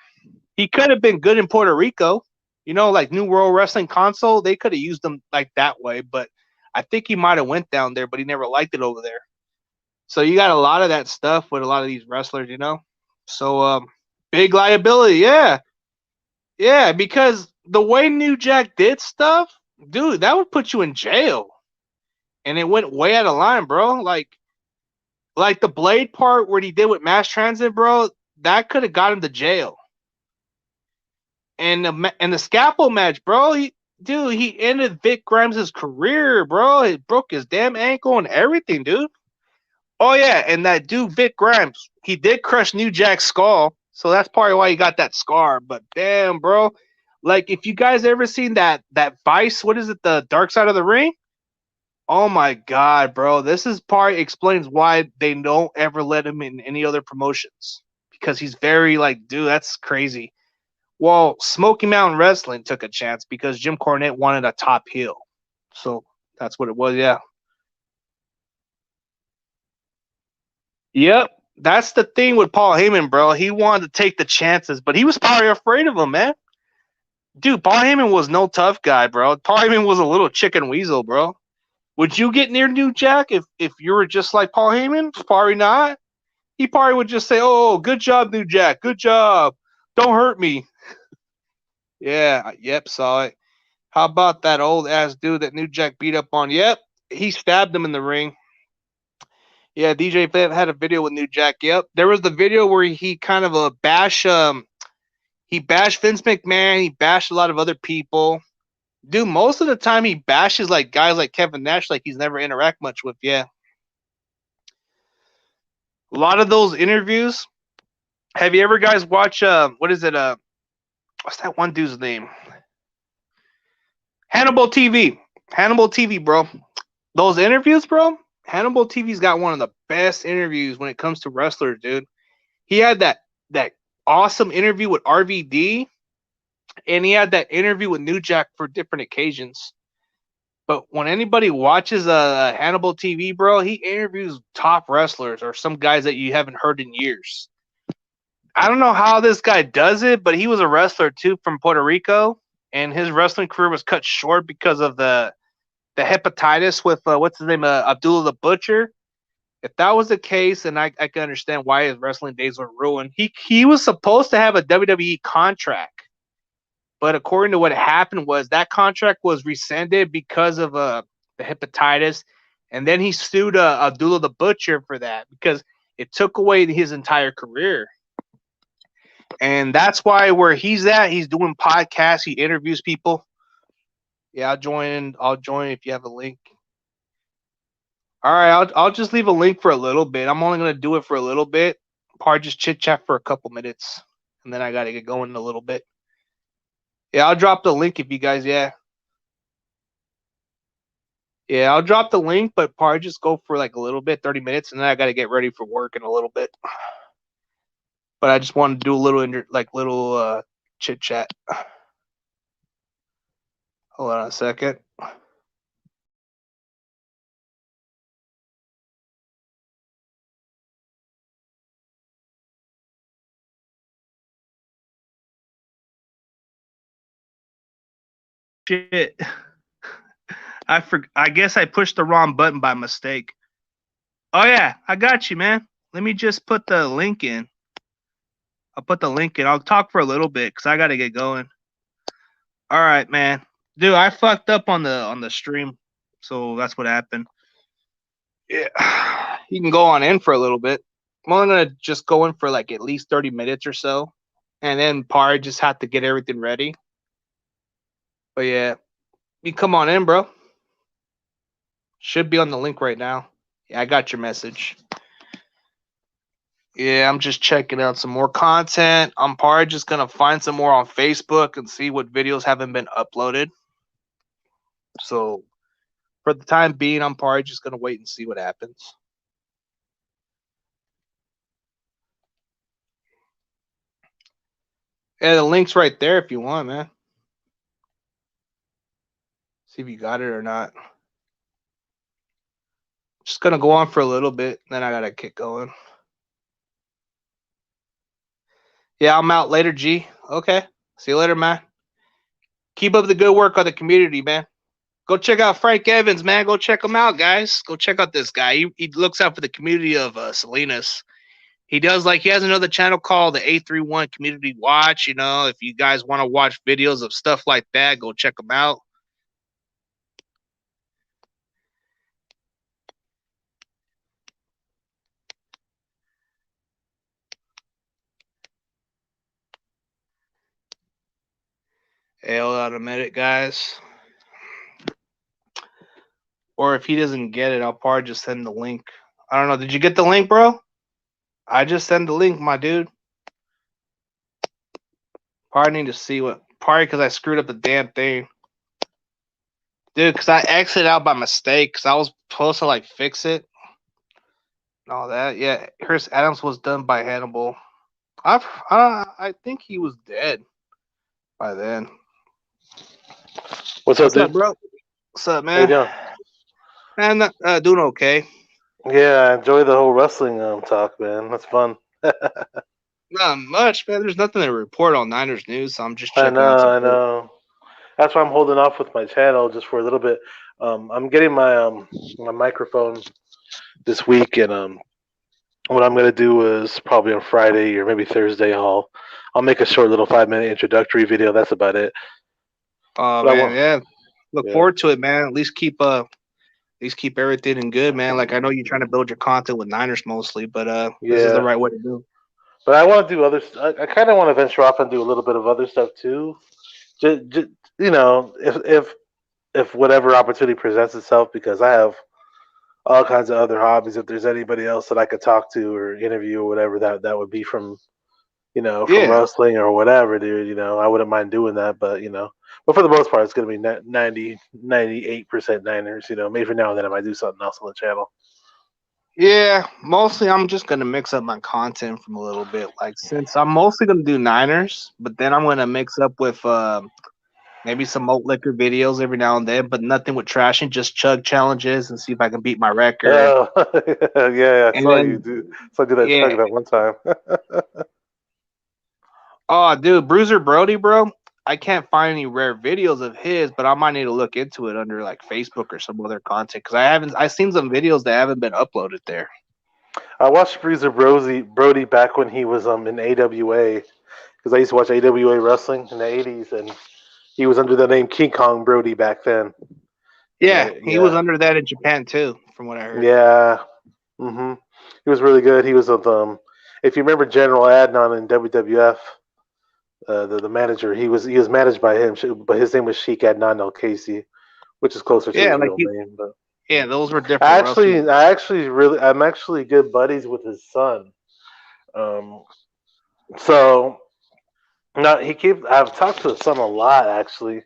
He could have been good in Puerto Rico, you know, like New World Wrestling Console. They could have used him like that way, but I think he might have went down there, but he never liked it over there. So you got a lot of that stuff with a lot of these wrestlers, you know. So big liability, yeah, yeah, because the way New Jack did stuff, dude, that would put you in jail, and it went way out of line, bro. Like the blade part where he did with mass transit, bro, that could have got him to jail. And the scaffold match, bro, he ended Vic Grimes' career, bro. He broke his damn ankle and everything, dude. Oh yeah, and that dude Vic Grimes, he did crush New Jack's skull, so that's probably why he got that scar. But damn, bro, like if you guys ever seen that Vice, what is it, the Dark Side of the Ring? Oh my god, bro, this is part explains why they don't ever let him in any other promotions because he's very like, dude, that's crazy. Well, Smoky Mountain Wrestling took a chance because Jim Cornette wanted a top heel. So that's what it was, yeah. Yep. That's the thing with Paul Heyman, bro. He wanted to take the chances, but he was probably afraid of him, man. Dude, Paul Heyman was no tough guy, bro. Paul Heyman was a little chicken weasel, bro. Would you get near New Jack if you were just like Paul Heyman? Probably not. He probably would just say, "Oh, good job, New Jack. Good job. Don't hurt me." Yeah, yep, saw it. How about that old ass dude that New Jack beat up on? Yep, he stabbed him in the ring. Yeah, DJ Flip had a video with New Jack. Yep, there was the video where he kind of he bashed Vince McMahon. He bashed a lot of other people. Dude, most of the time he bashes like guys like Kevin Nash, like he's never interact much with. Yeah, a lot of those interviews. Have you ever guys watch what is it what's that one dude's name? Hannibal TV. Hannibal TV, bro. Those interviews, bro. Hannibal TV's got one of the best interviews when it comes to wrestlers, dude. He had that awesome interview with RVD, and he had that interview with New Jack for different occasions. But when anybody watches Hannibal TV, bro, he interviews top wrestlers or some guys that you haven't heard in years. I don't know how this guy does it, but he was a wrestler too from Puerto Rico, and his wrestling career was cut short because of the hepatitis with what's his name, Abdullah the Butcher. If that was the case, then I can understand why his wrestling days were ruined. He was supposed to have a WWE contract, but according to what happened was that contract was rescinded because of the hepatitis, and then he sued Abdullah the Butcher for that because it took away his entire career. And that's why where he's at, he's doing podcasts, he interviews people. Yeah, I'll join if you have a link. All right, I'll just leave a link for a little bit. I'm only gonna do it for a little bit. Probably just chit chat for a couple minutes, and then I gotta get going in a little bit. Yeah, I'll drop the link if you guys. Yeah, I'll drop the link, but probably just go for like a little bit, 30 minutes, and then I gotta get ready for work in a little bit. But I just wanted to do a little chit chat. Hold on a second. Shit. I guess I pushed the wrong button by mistake. Oh yeah, I got you, man. Let me just put the link in. I'll put the link in. I'll talk for a little bit because I gotta get going. All right, man. Dude, I fucked up on the stream, so that's what happened. Yeah, you can go on in for a little bit. I'm only gonna just go in for like at least 30 minutes or so, and then Par just have to get everything ready. But yeah, you come on in, bro. Should be on the link right now. Yeah, I got your message. Yeah, I'm just checking out some more content. I'm probably just gonna find some more on Facebook and see what videos haven't been uploaded. So for the time being, I'm probably just gonna wait and see what happens. Yeah, the link's right there if you want, man. See if you got it or not. Just gonna go on for a little bit, then I gotta get going. Yeah, I'm out later, G. Okay. See you later, man. Keep up the good work on the community, man. Go check out Frank Evans, man. Go check him out, guys. Go check out this guy. He looks out for the community of Salinas. He has another channel called the A31 Community Watch. You know, if you guys want to watch videos of stuff like that, go check him out. Hey, hold on a minute, guys. Or if he doesn't get it, I'll probably just send the link. I don't know. Did you get the link, bro? I just sent the link, my dude. Probably need to see what. Probably because I screwed up the damn thing. Dude, because I exited out by mistake because I was supposed to, like, fix it. And all that. Yeah, Chris Adams was done by Hannibal. I think he was dead by then. What's up, What's up, dude? bro? What's up, How you man? doing? Man, doing okay. Yeah, I enjoy the whole wrestling talk, man. That's fun. Not much, man. There's nothing to report on Niners news, so I'm just I checking out know, some. I know. That's why I'm holding off with my channel just for a little bit. I'm getting my microphone this week, and what I'm gonna do is probably on Friday or maybe Thursday, I'll make a short little 5 minute introductory video. That's about it. Oh But I man, want, yeah. Look yeah, forward to it, man. At least keep everything in good, man. Like I know you're trying to build your content with Niners mostly, but this is the yeah. right way to do. But I want to do other. I kind of want to venture off and do a little bit of other stuff too. Just, if whatever opportunity presents itself, because I have all kinds of other hobbies. If there's anybody else that I could talk to or interview or whatever, that would be from from Yeah, wrestling or whatever, dude. I wouldn't mind doing that, but for the most part, it's gonna be 98% Niners. Maybe now and then I might do something else on the channel. yeah. Mostly, I'm just gonna mix up my content from a little bit. Like since I'm mostly gonna do Niners, but then I'm gonna mix up with maybe some malt liquor videos every now and then, but nothing with trashing, just chug challenges and see if I can beat my record. Oh, yeah, I And saw you then, do. Saw you do that yeah. chug that one time. Oh, dude, Bruiser Brody, bro. I can't find any rare videos of his, but I might need to look into it under like Facebook or some other content because I seen some videos that haven't been uploaded there. I watched Freezer Brody back when he was in AWA because I used to watch AWA wrestling in the '80s, and he was under the name King Kong Brody back then. And Yeah, he was yeah, under that in Japan too, from what I heard. yeah. hmm He was really good. He was with if you remember General Adnan in WWF, the manager. He was managed by him, but his name was Sheik Adnan El Casey, which is closer to Yeah, his like real he, name. But yeah, those were different wrestlers. I'm actually good buddies with his son. Um, so now I've talked to his son a lot actually.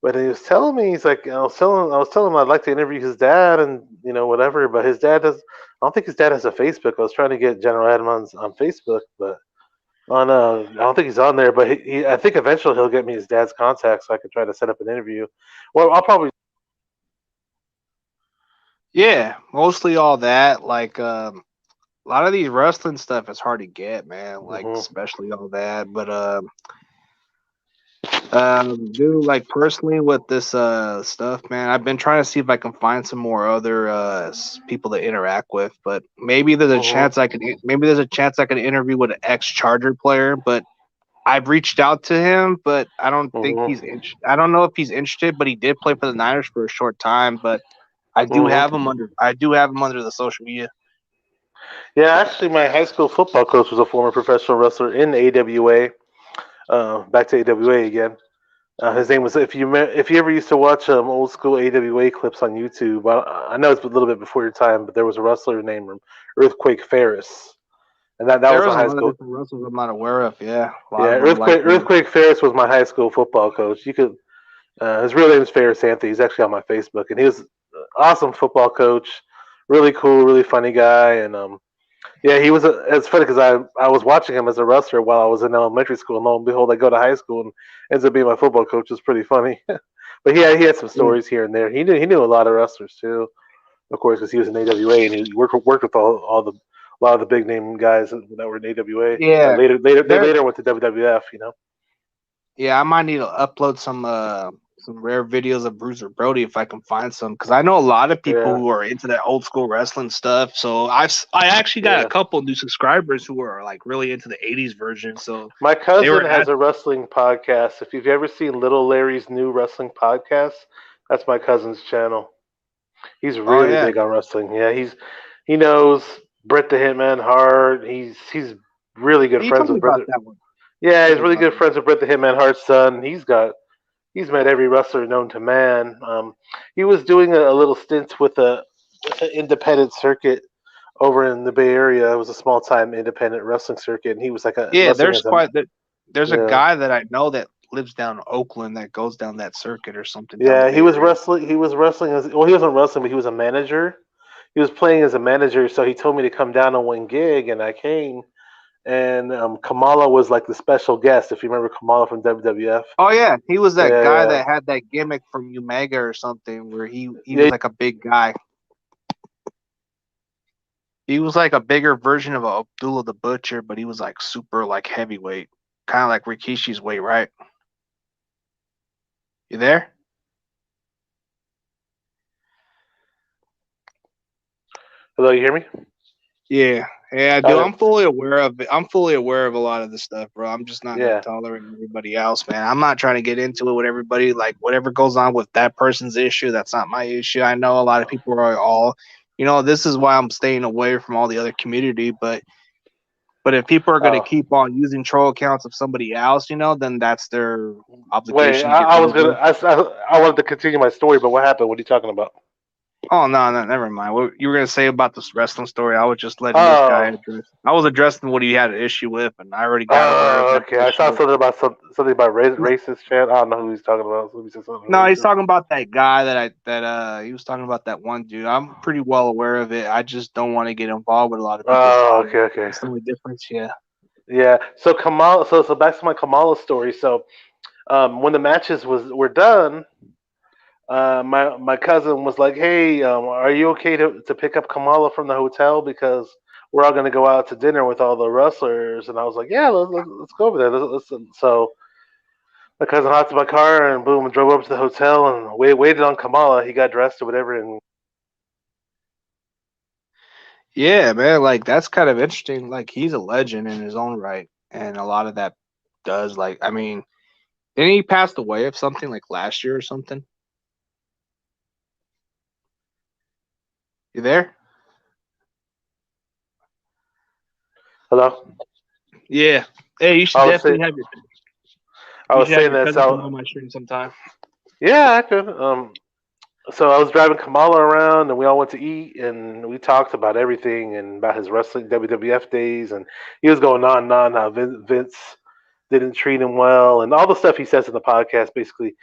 But he was telling me, he's like, I was telling him I'd like to interview his dad and whatever. But his dad does. I don't think his dad has a Facebook. I was trying to get General Adams on Facebook, but I don't think he's on there. But I think eventually he'll get me his dad's contact so I can try to set up an interview. Well, I'll probably. Yeah, mostly all that. Like a lot of these wrestling stuff is hard to get, man. Like Mhm, especially all that. But dude, like personally with this stuff, man, I've been trying to see if I can find some more other people to interact with, but mhm, maybe there's a chance I can interview with an ex Charger player, but I've reached out to him, but mhm, I don't know if he's interested, but he did play for the Niners for a short time, but mhm. I do have him under the social media. Yeah, actually, my high school football coach was a former professional wrestler in AWA. Back to AWA again. His name was if you ever used to watch old school AWA clips on YouTube. I know it's a little bit before your time, but there was a wrestler named Earthquake Ferris, and that There was was a a high lot of school. different wrestlers I'm not aware of. Yeah, a lot Yeah, of them like Earthquake Ferris was my high school football coach. You could his real name is Ferris Anthony. He's actually on my Facebook, and he was an awesome football coach. Really cool, really funny guy, and yeah, he was. It's funny because I was watching him as a wrestler while I was in elementary school, and lo and behold, I go to high school and ends up being my football coach. It's pretty funny, but he had some yeah, stories here and there. He knew a lot of wrestlers too, of course, because he was in AWA and he worked with all the a lot of the big name guys that were in AWA. That yeah. they There, later went to WWF. yeah, I might need to upload some rare videos of Bruiser Brody if I can find some because I know a lot of people Yeah, who are into that old school wrestling stuff. So I actually got a yeah. couple new subscribers who are like really into the '80s version. So My they cousin were has at a wrestling podcast. If you've ever seen Little Larry's new wrestling podcast, that's my cousin's channel. He's oh really yeah, big on wrestling. Yeah, he knows Bret the Hitman Hart. He's really good he friends told me with Bret. about that one. Yeah, he's Told me really about good that. friends with Bret the Hitman Hart's son. He's met every wrestler known to man. He was doing a little stint with an independent circuit over in the Bay Area. It was a small time independent wrestling circuit, and he was like a Yeah, wrestling as a there's a yeah. guy that I know that lives down in Oakland that goes down that circuit or something down the Yeah, he Bay was Area. wrestling. He was wrestling as well. He wasn't wrestling, but he was a manager. He was playing as a manager, so he told me to come down on one gig, and I came. and Kamala was like the special guest. If you remember Kamala from WWF. Oh yeah, he was that Yeah, guy yeah, that had that gimmick from Umega or something, where he was yeah. like a big guy. He was like a bigger version of Abdullah the Butcher, but he was like super like heavyweight, kind of like Rikishi's weight, right? You there? Hello, you hear me? Yeah, yeah, dude. Okay. I'm fully aware of it. I'm fully aware of a lot of this stuff, bro. I'm just not gonna Yeah. tolerate everybody else, man. I'm not trying to get into it with everybody. Like whatever goes on with that person's issue, that's not my issue. I know a lot of people are all, this is why I'm staying away from all the other community. But if people are gonna Oh, keep on using troll accounts of somebody else, then that's their wait. obligation to get I rid was of gonna. them. I wanted to continue my story, but what happened? What are you talking about? Oh no, no, never mind. What you were gonna say about this wrestling story? I was just letting this guy Oh, address. I was addressing what he had an issue with, and I already got aware of oh, that okay. I saw issue. something about racist chat. I don't know who he's talking about. Somebody said something No, he's racist. talking about that guy he was talking about that one dude. I'm pretty well aware of it. I just don't want to get involved with a lot of people's Oh, drama. okay, okay. That's the only difference. Yeah. Yeah. So Kamala. So back to my Kamala story. So when the matches were done, my cousin was like, "Hey, are you okay to pick up Kamala from the hotel because we're all going to go out to dinner with all the wrestlers?" And I was like, "Yeah, let's go over there." So my cousin hopped in my car and boom, drove up to the hotel and waited on Kamala. He got dressed or whatever, and Yeah, man. Like that's kind of interesting. Like he's a legend in his own right, and a lot of that does. Like, I mean, didn't he passed away of something like last year or something? You there? hello. Yeah. Hey, you should I was saying, definitely have your I you was should have saying your that. cousin come So on my stream sometime. yeah, I could. So I was driving Kamala around, and we all went to eat, and we talked about everything and about his wrestling WWF days, and he was going on and on how Vince didn't treat him well, and all the stuff he says in the podcast. Basically,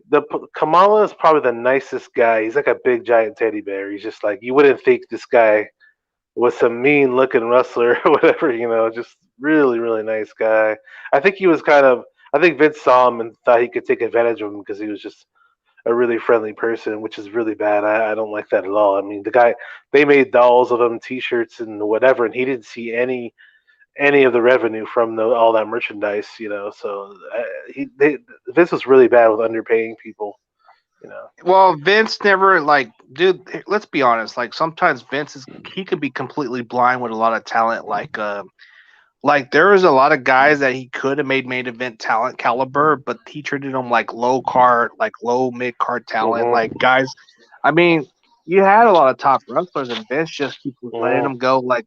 the Kamala is probably the nicest guy. He's like a big giant teddy bear. He's just like you wouldn't think this guy was some mean looking wrestler or whatever. Just really really nice guy. I think he was kind of. I think Vince saw him and thought he could take advantage of him because he was just a really friendly person, which is really bad. I don't like that at all. I mean, the guy they made dolls of him, T-shirts and whatever, and he didn't see any of the revenue from all that merchandise. So Vince was really bad with underpaying people. You know. Well, Vince never like, dude. Let's be honest. Like sometimes he could be completely blind with a lot of talent. Like there was a lot of guys that he could have made main event talent caliber, but he treated them like low card, like low mid card talent. Like Mhm. guys, I mean, you had a lot of top wrestlers, and Vince just keeps letting Mhm. them go like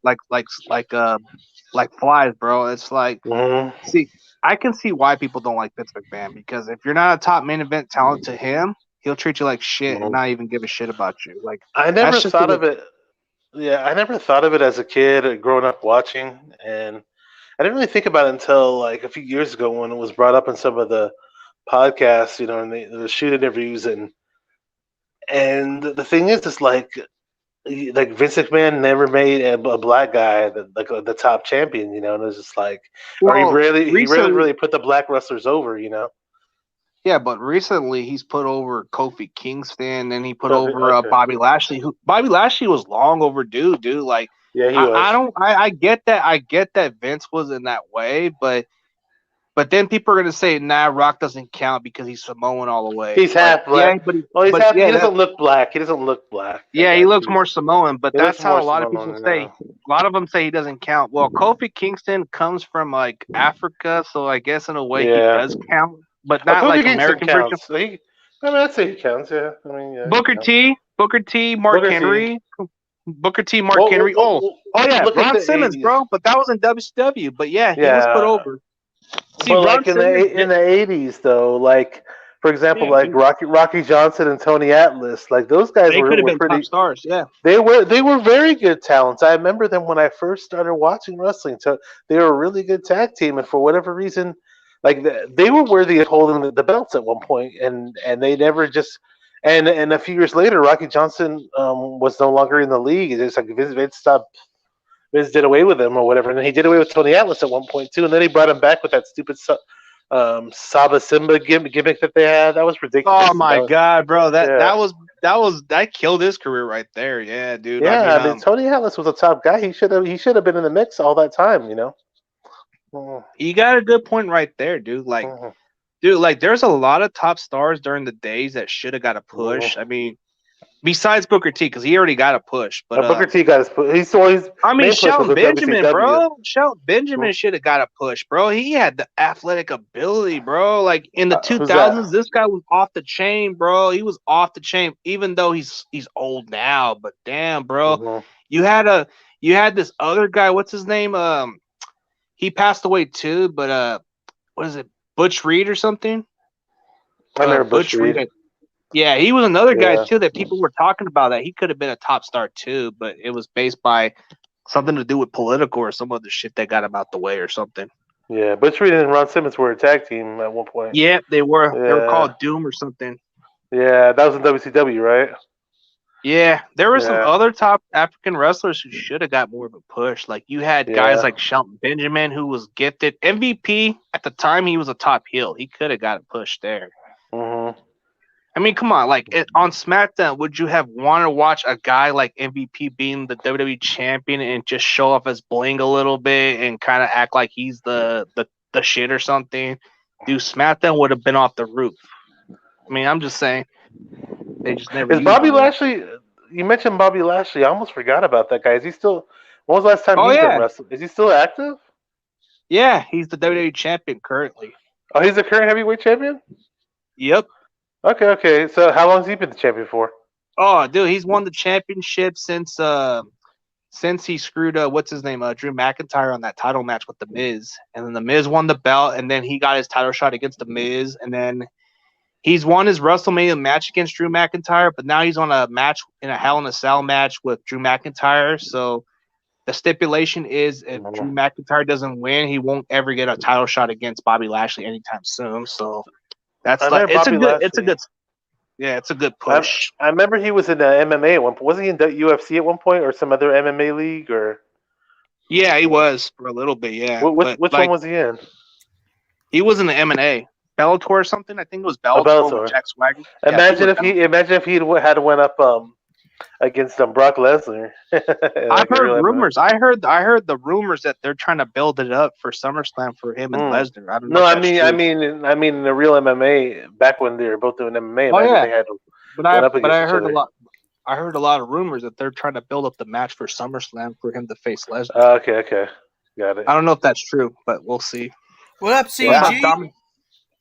flies, bro. It's like, Mhm. see, I can see why people don't like Vince McMahon because if you're not a top main event talent to him, he'll treat you like shit and Mhm. not even give a shit about you. Like I that's never just the thought way. of it. Yeah, I never thought of it as a kid growing up watching, and I didn't really think about it until like a few years ago when it was brought up in some of the podcasts, and the shoot interviews, and the thing is like Vince McMahon never made a black guy the top champion, and it's just like, or Well, he rarely recently, really put the black wrestlers over. yeah, but recently he's put over Kofi Kingston and he put Okay, over okay, Bobby Lashley. Who Bobby Lashley was long overdue, dude. Like yeah, he I was. don't I get that Vince was in that way, but then people are gonna say, nah, Rock doesn't count because he's Samoan all the way. He's half black. Well, he's But half. He yeah, doesn't look black. He doesn't look black. I he got looks you. more Samoan, but He looks that's how more a lot of people Samoan say. now. A lot of them say he doesn't count. Well, Kofi Kingston comes from like Africa, so I guess in a way he Yeah. does count, but not Kofi like Kingston American version. counts. I mean, I'd say he counts. Yeah. I mean, yeah, he counts. Booker T, Mark Booker T. Henry, Booker T, Mark Well, Henry. Oh yeah, look at Ron the Simmons, '80s. bro. But that was in WCW. But yeah, he was put Yeah, over. See, but Ron like Simmons. in the '80s, though, like for example, Yeah, like dude, Rocky Johnson and Tony Atlas, like those guys they could have were been top pretty. stars. Yeah. They were very good talents. I remember them when I first started watching wrestling. So they were a really good tag team, and for whatever reason, like they were worthy of holding the belts at one point, and they never just. And a few years later, Rocky Johnson was no longer in the league. It's like Vince Miz did away with him or whatever, and then he did away with Tony Atlas at one point too, and then he brought him back with that stupid Saba Simba gimmick that they had. That was ridiculous. Oh my god, bro, yeah. that killed his career right there. Yeah, dude. Yeah, I mean, Tony Atlas was a top guy. He should have been in the mix all that time, you know. You got a good point right there, dude. Like, there's a lot of top stars during the days that should have got a push. I mean, besides Booker T, because he already got a push. But Booker T got his push. I mean, Shelton Benjamin, WCW. bro. Shelton Benjamin should have got a push, bro. He had the athletic ability, bro. Like in the 2000s, this guy was off the chain, bro. He was off the chain, even though he's old now. But damn, bro, you had this other guy. What's his name? He passed away too. But what is it? Butch Reed or something? I remember Butch Reed. Yeah, he was another guy too that people were talking about that he could have been a top star too, but it was based by something to do with political or some other shit that got him out the way or something. Yeah, Butch Reed and Ron Simmons were a tag team at one point. Yeah, they were. Yeah. They were called Doom or something. Yeah, that was in WCW, right? Yeah, there were some other top African wrestlers who should have got more of a push. Like you had guys like Shelton Benjamin, who was gifted MVP at the time. He was a top heel. He could have got a push there. I mean, come on. Like on SmackDown, would you have wanted to watch a guy like MVP being the WWE champion and just show off his bling a little bit and kind of act like he's the shit or something? Dude, SmackDown would have been off the roof. I mean, I'm just saying. They just never. Is Bobby Lashley? You mentioned Bobby Lashley. I almost forgot about that guy. Is he still? When was the last time he's been wrestling? Is he still active? Yeah, he's the WWE champion currently. Oh, he's the current heavyweight champion? Yep. Okay. So how long has he been the champion for? Oh, dude, he's won the championship since he screwed what's his name, Drew McIntyre on that title match with The Miz, and then The Miz won the belt, and then he got his title shot against The Miz, and then he's won his WrestleMania match against Drew McIntyre, but now he's on a match in a Hell in a Cell match with Drew McIntyre. So the stipulation is if Drew McIntyre doesn't win, he won't ever get a title shot against Bobby Lashley anytime soon. So that's it's a good push. I remember he was in the MMA at one point. Wasn't he in the UFC at one point or some other MMA league or? Yeah, he was for a little bit. Yeah. Which one was he in? He was in the MMA. Bellator or something. I think it was Bellator. With Jack Swagger. Imagine if he had went up against Brock Lesnar. I've heard rumors. I heard the rumors that they're trying to build it up for SummerSlam for him and Lesnar. I don't know. No, I mean in the real MMA back when they were both doing MMA. They had I heard a lot. I heard a lot of rumors that they're trying to build up the match for SummerSlam for him to face Lesnar. Okay, got it. I don't know if that's true, but we'll see. What up, CG?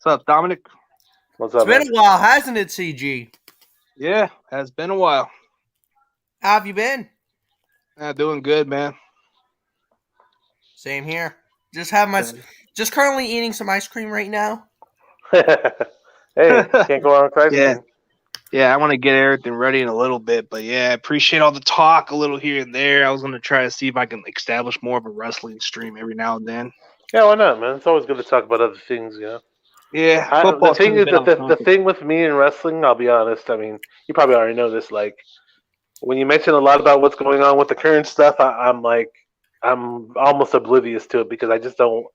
What's up, Dominic? What's up? It's been a while, hasn't it, CG? Yeah, has been a while. How have you been? Doing good, man. Same here. Just currently eating some ice cream right now. Hey, can't go on with ice cream. Yeah, I want to get everything ready in a little bit, but yeah, I appreciate all the talk a little here and there. I was going to try to see if I can establish more of a wrestling stream every now and then. Yeah, why not, man? It's always good to talk about other things, you know. Yeah, the thing is that the thing with me in wrestling, I'll be honest. I mean, you probably already know this. Like, when you mention a lot about what's going on with the current stuff, I'm almost oblivious to it because I just don't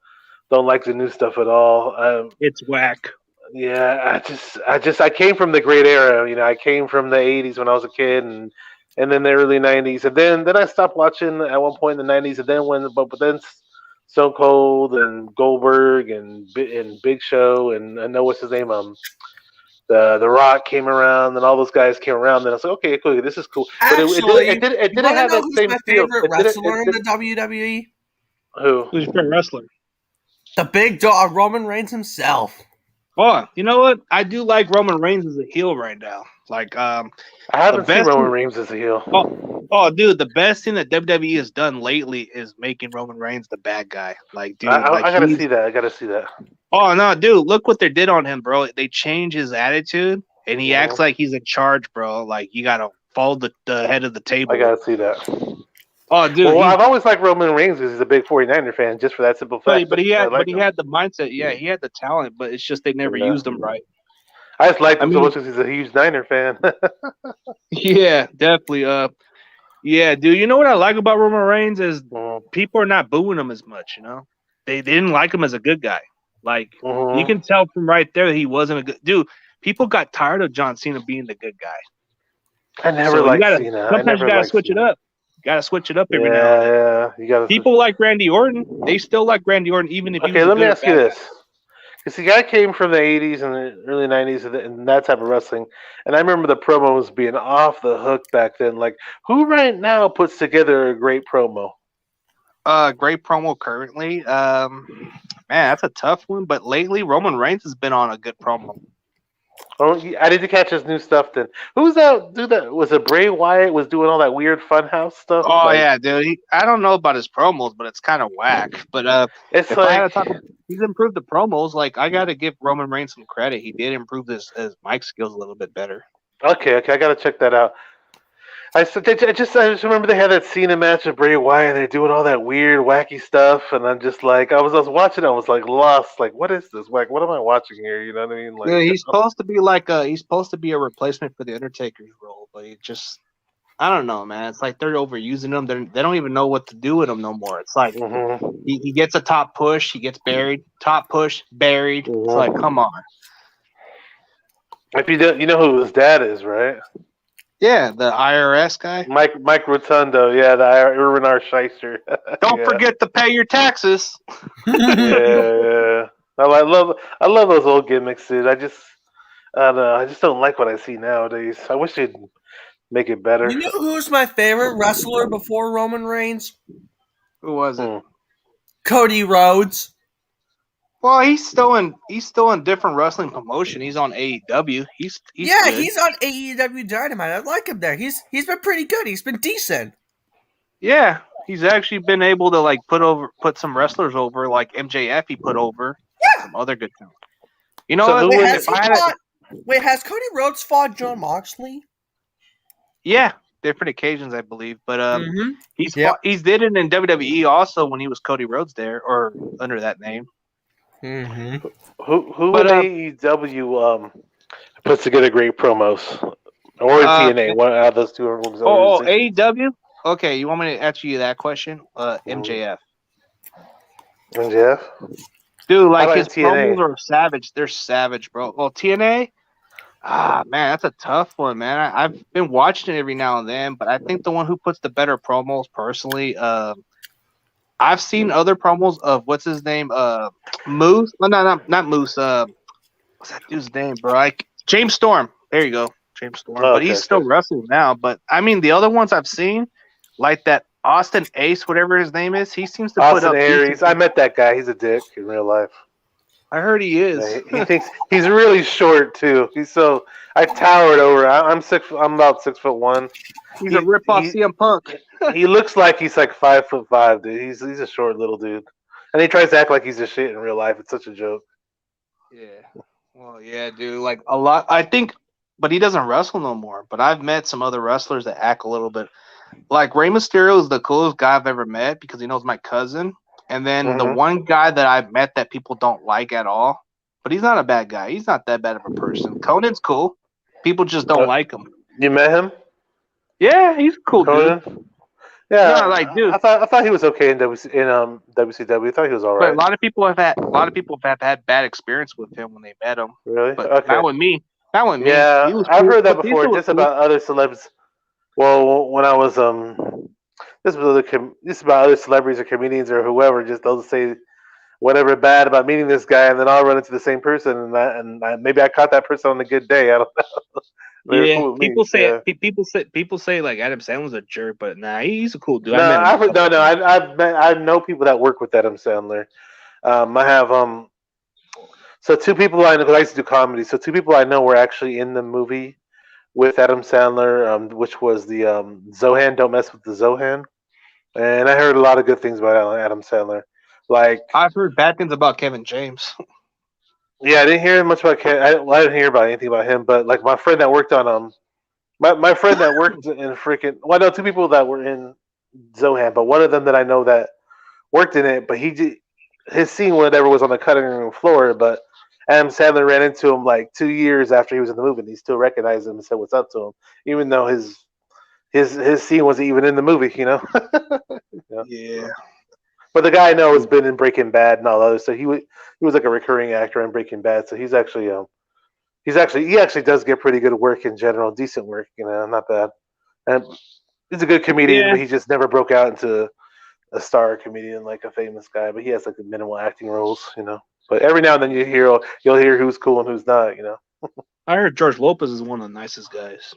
like the new stuff at all. It's whack. Yeah, I came from the great era. You know, I came from the '80s when I was a kid, and then the early '90s, and then I stopped watching at one point in the '90s, and then but then Stone Cold and Goldberg and Big Show and I know what's his name the Rock came around and all those guys came around and I was like, okay, cool, this is cool. Actually, but it didn't have that same feel. Favorite wrestler in the WWE? Who's your favorite wrestler? The big dog, Roman Reigns himself. Oh, you know what? I do like Roman Reigns as a heel right now. Like, I haven't seen Roman Reigns as a heel. Oh, dude, the best thing that WWE has done lately is making Roman Reigns the bad guy. Like, dude, I gotta see that. I gotta see that. Oh no, dude, look what they did on him, bro. They changed his attitude, and he acts like he's in charge, bro. Like, you gotta follow the head of the table. I gotta see that. Oh, dude. Well, I've always liked Roman Reigns because he's a big 49er fan, just for that simple fact. But he had the mindset. Yeah, he had the talent, but it's just they never used him right. I just like him so much because he's a huge Niner fan. Yeah, definitely. Yeah, dude. You know what I like about Roman Reigns is people are not booing him as much. They didn't like him as a good guy. Like you Mm-hmm. can tell from right there that he wasn't a good dude. People got tired of John Cena being the good guy. I never So you liked gotta Cena. I sometimes you never gotta liked switch it Cena. up. You gotta switch it up every now and Yeah, then. yeah. You gotta. People like Randy Orton. They still like Randy Orton even if he Okay, was a let me good or ask you bad guy. this. Because the guy came from the 80s and the early 90s and that type of wrestling. And I remember the promos being off the hook back then. Like, who right now puts together a great promo? Great promo currently. Man, that's a tough one. But lately, Roman Reigns has been on a good promo. Oh, I didn't catch his new stuff then. Who's that dude that was it Bray Wyatt was doing all that weird funhouse stuff? Oh Like, yeah, dude. I don't know about his promos, but it's kind of whack. But it's if I had like, to talk, he's improved the promos. Like I got to give Roman Reigns some credit. He did improve his mic skills a little bit better. okay, I gotta check that out. I just remember they had that Cena match with Bray Wyatt and they're doing all that weird, wacky stuff, and I'm just like, I was watching, I was like lost, like, what is this? Like, what am I watching here? You know what I mean? Like, Yeah, he's supposed to be he's supposed to be a replacement for the Undertaker's role, but he just I don't know, man. It's like they're overusing him. They don't even know what to do with him no more. It's like hmm he gets a top push, he gets buried, top push, buried. It's like, hmm come on. if you don't, you know who his dad is, right? Yeah, the IRS guy. Mike Rotundo, yeah, the Irwin R. Shyster. Don't Yeah, forget to pay your taxes. yeah. I love those old gimmicks, dude. I don't know. I just don't like what I see nowadays. I wish they'd make it better. You know who's my favorite wrestler before Roman Reigns? Who was it? Hmm. Cody Rhodes. Well, he's still in different wrestling promotion. He's on AEW. He's Yeah, good. he's on AEW Dynamite. I like him there. He's been pretty good. He's been decent. Yeah, he's actually been able to like put some wrestlers over, like MJF. He put over and some other good talent. You know So what? who Wait, was has it? he fought? Wait, has Cody Rhodes fought John Moxley? Yeah, different occasions, I believe. But Mm-hmm. Yep. he's did it in WWE also when he was Cody Rhodes there or under that name. Mm-hmm. Who in But AEW puts together great promos? Or in uh, TNA? One out of those two oh, organizations. AEW. Okay, you want me to answer you that question? Mm. MJF. And Jeff? Dude, How like about in his TNA? promos are savage. They're savage, bro. Well, TNA. Ah, man, that's a tough one, man. I've been watching it every now and then, but I think the one who puts the better promos, personally, I've seen other promos of what's his name, Moose. No, not Moose. What's that dude's name, bro? James Storm. There you go, James Storm. Oh, But okay, he's still okay. wrestling now. But I mean, the other ones I've seen, like that Austin Ace, whatever his name is, he seems to put Austin up decent. Aries. I met that guy. He's a dick in real life. I heard he is. Yeah, he thinks he's really short too. He's so I towered over. I'm six. I'm about 6'1". He's a He ripoff he CM Punk. he looks like he's like 5'5", dude. He's a short little dude, and he tries to act like he's a shit in real life. It's such a joke. Yeah. Well, yeah, dude. Like a lot. I think, but he doesn't wrestle no more. But I've met some other wrestlers that act a little bit like Rey Mysterio is the coolest guy I've ever met because he knows my cousin. And then the hmm one guy that I've met that people don't like at all, but he's not a bad guy. He's not that bad of a person. Conan's cool. People just don't like him. You met him, Yeah, he's a cool dude. Conan? Yeah, No, like dude. I thought he was okay in WCW. I thought he was all But a right. lot of people have had bad experience with him when they met him. Really? But Okay. not with me. Not with me. He Yeah, was I've cool. heard that Batista before. was Just cool. about other celebs. Well, when I was this about other celebrities or comedians or whoever. Just they'll say whatever bad about meeting this guy, and then I'll run into the same person, maybe I caught that person on a good day. I don't know. They were Yeah, cool with me. people say Yeah. people say like Adam Sandler's a jerk, but nah, he's a cool dude. No, I met him a I've heard, couple no, no. times. I know people that work with Adam Sandler. I have So two people I know, because I used to do comedy. So two people I know were actually in the movie with Adam Sandler, which was the Zohan. Don't mess with the Zohan. And I heard a lot of good things about Adam Sandler. Like, I've heard bad things about Kevin James. yeah, I didn't hear much about I didn't hear about anything about him. But like my friend that worked on my friend that worked in freaking. Well, I know two people that were in Zohan, but one of them that I know that worked in it, but his scene whatever was on the cutting room floor, but Adam Sandler ran into him like 2 years after he was in the movie, and he still recognized him and said what's up to him, even though his scene wasn't even in the movie, you know. Yeah. Yeah. But the guy I know has been in Breaking Bad and all those, so he was like a recurring actor in Breaking Bad. So he actually does get pretty good work in general, decent work, you know, not bad. And he's a good comedian, Yeah. but he just never broke out into a star comedian like a famous guy. But he has like minimal acting roles, you know. But every now and then you'll hear who's cool and who's not, you know. I heard George Lopez is one of the nicest guys.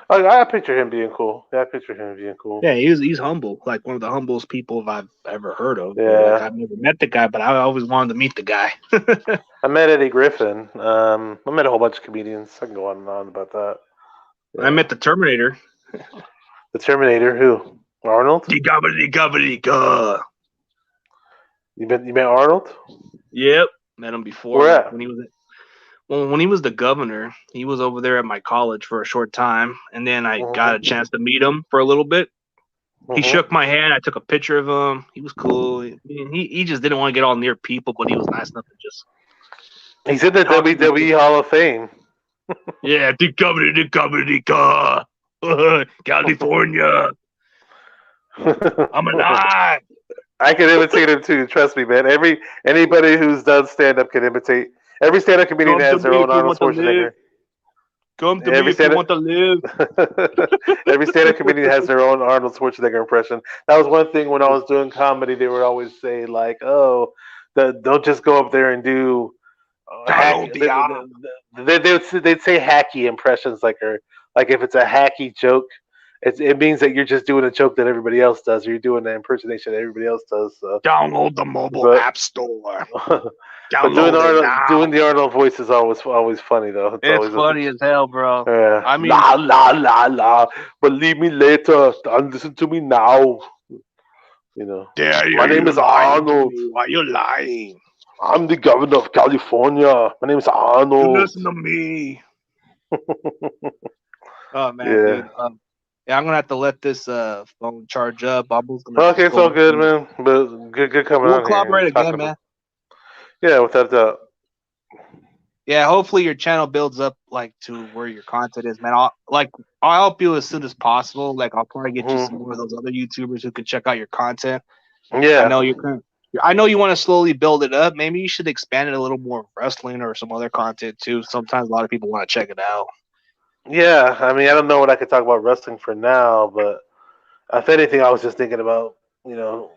I picture him being cool. Yeah, I picture him being cool. Yeah, he's humble, like one of the humblest people I've ever heard of. But like Yeah. I've never met the guy, but I always wanted to meet the guy. I met Eddie Griffin. I met a whole bunch of comedians. I can go on and on about that. Yeah. I met the Terminator. The Terminator. Who? Arnold? You met Arnold? Yep, met him before. Where at? When he was the governor, he was over there at my college for a short time, and then I got a chance to meet him for a little bit. He shook my hand. I took a picture of him. He was cool. He just didn't want to get all near people, but he was nice enough to just. He's in the WWE Hall of Fame. Yeah, the governor, California. I'm alive. I can imitate him too. Trust me, man. Anybody who's done stand up can imitate. Every stand up comedian has their own Arnold Schwarzenegger. Come to me if you want to live. Every stand up comedian has their own Arnold Schwarzenegger impression. That was one thing when I was doing comedy. They would always say like, "Oh, don't just go up there and do." They'd say hacky impressions like if it's a hacky joke. It means that you're just doing a joke that everybody else does, or you're doing an impersonation that everybody else does. So. Download the mobile app store. But doing the Arnold voice is always funny though. It's funny as hell, bro. Yeah. I mean, la. Believe me later. Don't listen to me now. You know. My name is Arnold. Why you lying? I'm the governor of California. My name is Arnold. You listen to me. Oh man. Yeah. Dude. Yeah, I'm gonna have to let this phone charge up. Okay, it's all good, man. But good coming on. We'll collaborate again, man. Yeah, without a doubt. Yeah, hopefully your channel builds up like to where your content is, man. I'll help you as soon as possible. Like I'll probably get you some more of those other YouTubers who can check out your content. Yeah, I know you want to slowly build it up. Maybe you should expand it a little more wrestling or some other content too. Sometimes a lot of people want to check it out. Yeah, I mean, I don't know what I could talk about wrestling for now, but if anything, I was just thinking about, you know,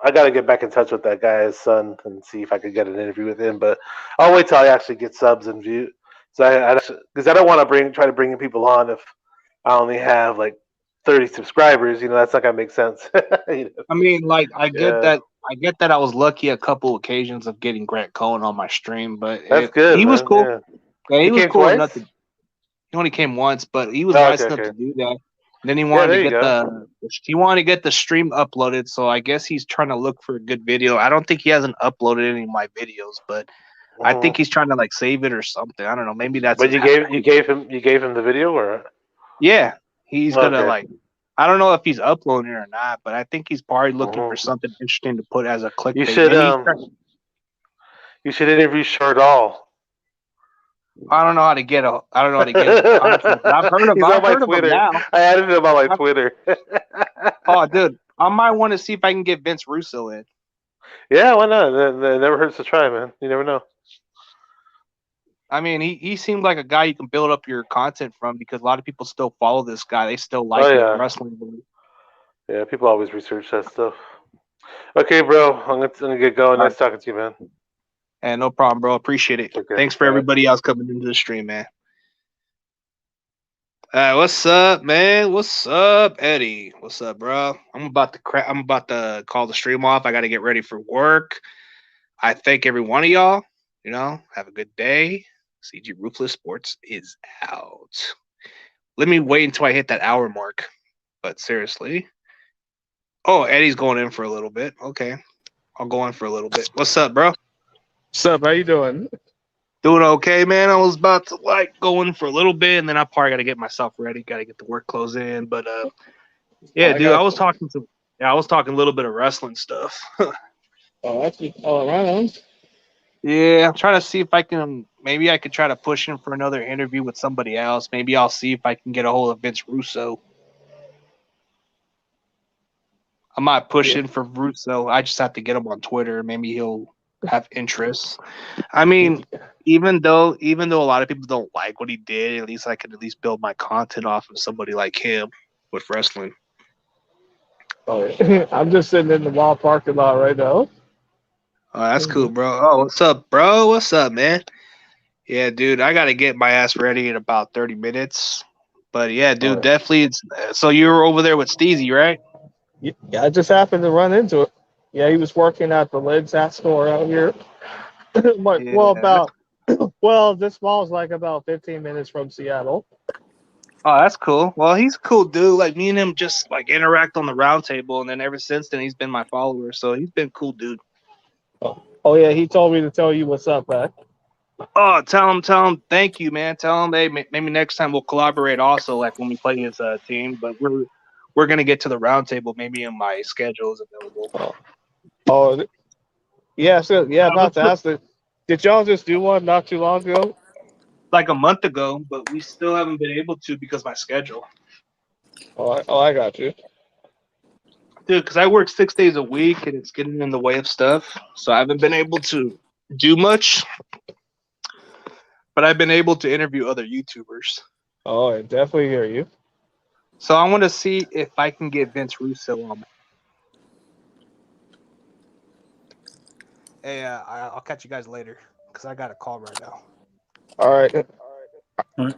I got to get back in touch with that guy's son and see if I could get an interview with him. But I'll wait till I actually get subs and view. So because I don't want to try to bring people on if I only have like 30 subscribers. You know, that's not gonna make sense. You know? I mean, like I get that. I get that. I was lucky a couple occasions of getting Grant Cohen on my stream, but that's good. He was cool. Yeah, he was cool enough to. He only came once, but he was nice enough to do that. And then he wanted to get the stream uploaded, so I guess he's trying to look for a good video. I don't think he hasn't uploaded any of my videos, but I think he's trying to like save it or something. I don't know. Maybe that's. But you gave him the video, or? Yeah, he's gonna like. I don't know if he's uploading it or not, but I think he's probably looking for something interesting to put as a clickbait. You should interview Shardall. I don't know how to get it. I've heard of him now. I added him on my Twitter. Oh, dude, I might want to see if I can get Vince Russo in. Yeah, why not? It never hurts to try, man. You never know. I mean, he seemed like a guy you can build up your content from because a lot of people still follow this guy. They still like wrestling. Yeah, people always research that stuff. Okay, bro. I'm gonna get going. Nice talking to you, man. And no problem, bro. Appreciate it. Okay. Thanks for everybody else coming into the stream, man. What's up, man? What's up, Eddie? What's up, bro? I'm about to call the stream off. I got to get ready for work. I thank every one of y'all. You know, have a good day. CG Ruthless Sports is out. Let me wait until I hit that hour mark. But seriously. Oh, Eddie's going in for a little bit. Okay. I'll go in for a little bit. What's up, bro? What's up? How you doing? Doing okay, man. I was about to go in for a little bit, and then I probably got to get myself ready. Got to get the work clothes in. But yeah, dude, I was talking a little bit of wrestling stuff. That's all around. Yeah, I'm trying to see if I can. Maybe I could try to push him for another interview with somebody else. Maybe I'll see if I can get a hold of Vince Russo. I'm not pushing for Russo. I just have to get him on Twitter. Maybe he'll have interest. I mean, even though a lot of people don't like what he did, at least I could at least build my content off of somebody like him with wrestling. Oh, yeah. I'm just sitting in the mall parking lot right now. Oh, that's cool, bro. Oh, what's up, bro? What's up, man? Yeah, dude, I gotta get my ass ready in about 30 minutes. But yeah, dude, definitely. So you were over there with Steezy, right? Yeah, I just happened to run into it. Yeah, he was working at the Lids hat store out here. Yeah. This mall's like about 15 minutes from Seattle. Oh, that's cool. Well, he's a cool dude. Like me and him just like interact on the round table, and then ever since then he's been my follower. So he's been a cool dude. Oh yeah, he told me to tell you what's up, man. Oh, tell him, thank you, man. Tell him, hey, maybe next time we'll collaborate. Also, like when we play his team, but we're gonna get to the round table. Maybe in my schedule is available. Oh yeah, so yeah, about to ask it. Did y'all just do one not too long ago? Like a month ago, but we still haven't been able to because of my schedule. I got you. Dude, because I work 6 days a week and it's getting in the way of stuff. So I haven't been able to do much. But I've been able to interview other YouTubers. Oh, I definitely hear you. So I want to see if I can get Vince Russo on. Hey, I'll catch you guys later because I got a call right now. All right. All right.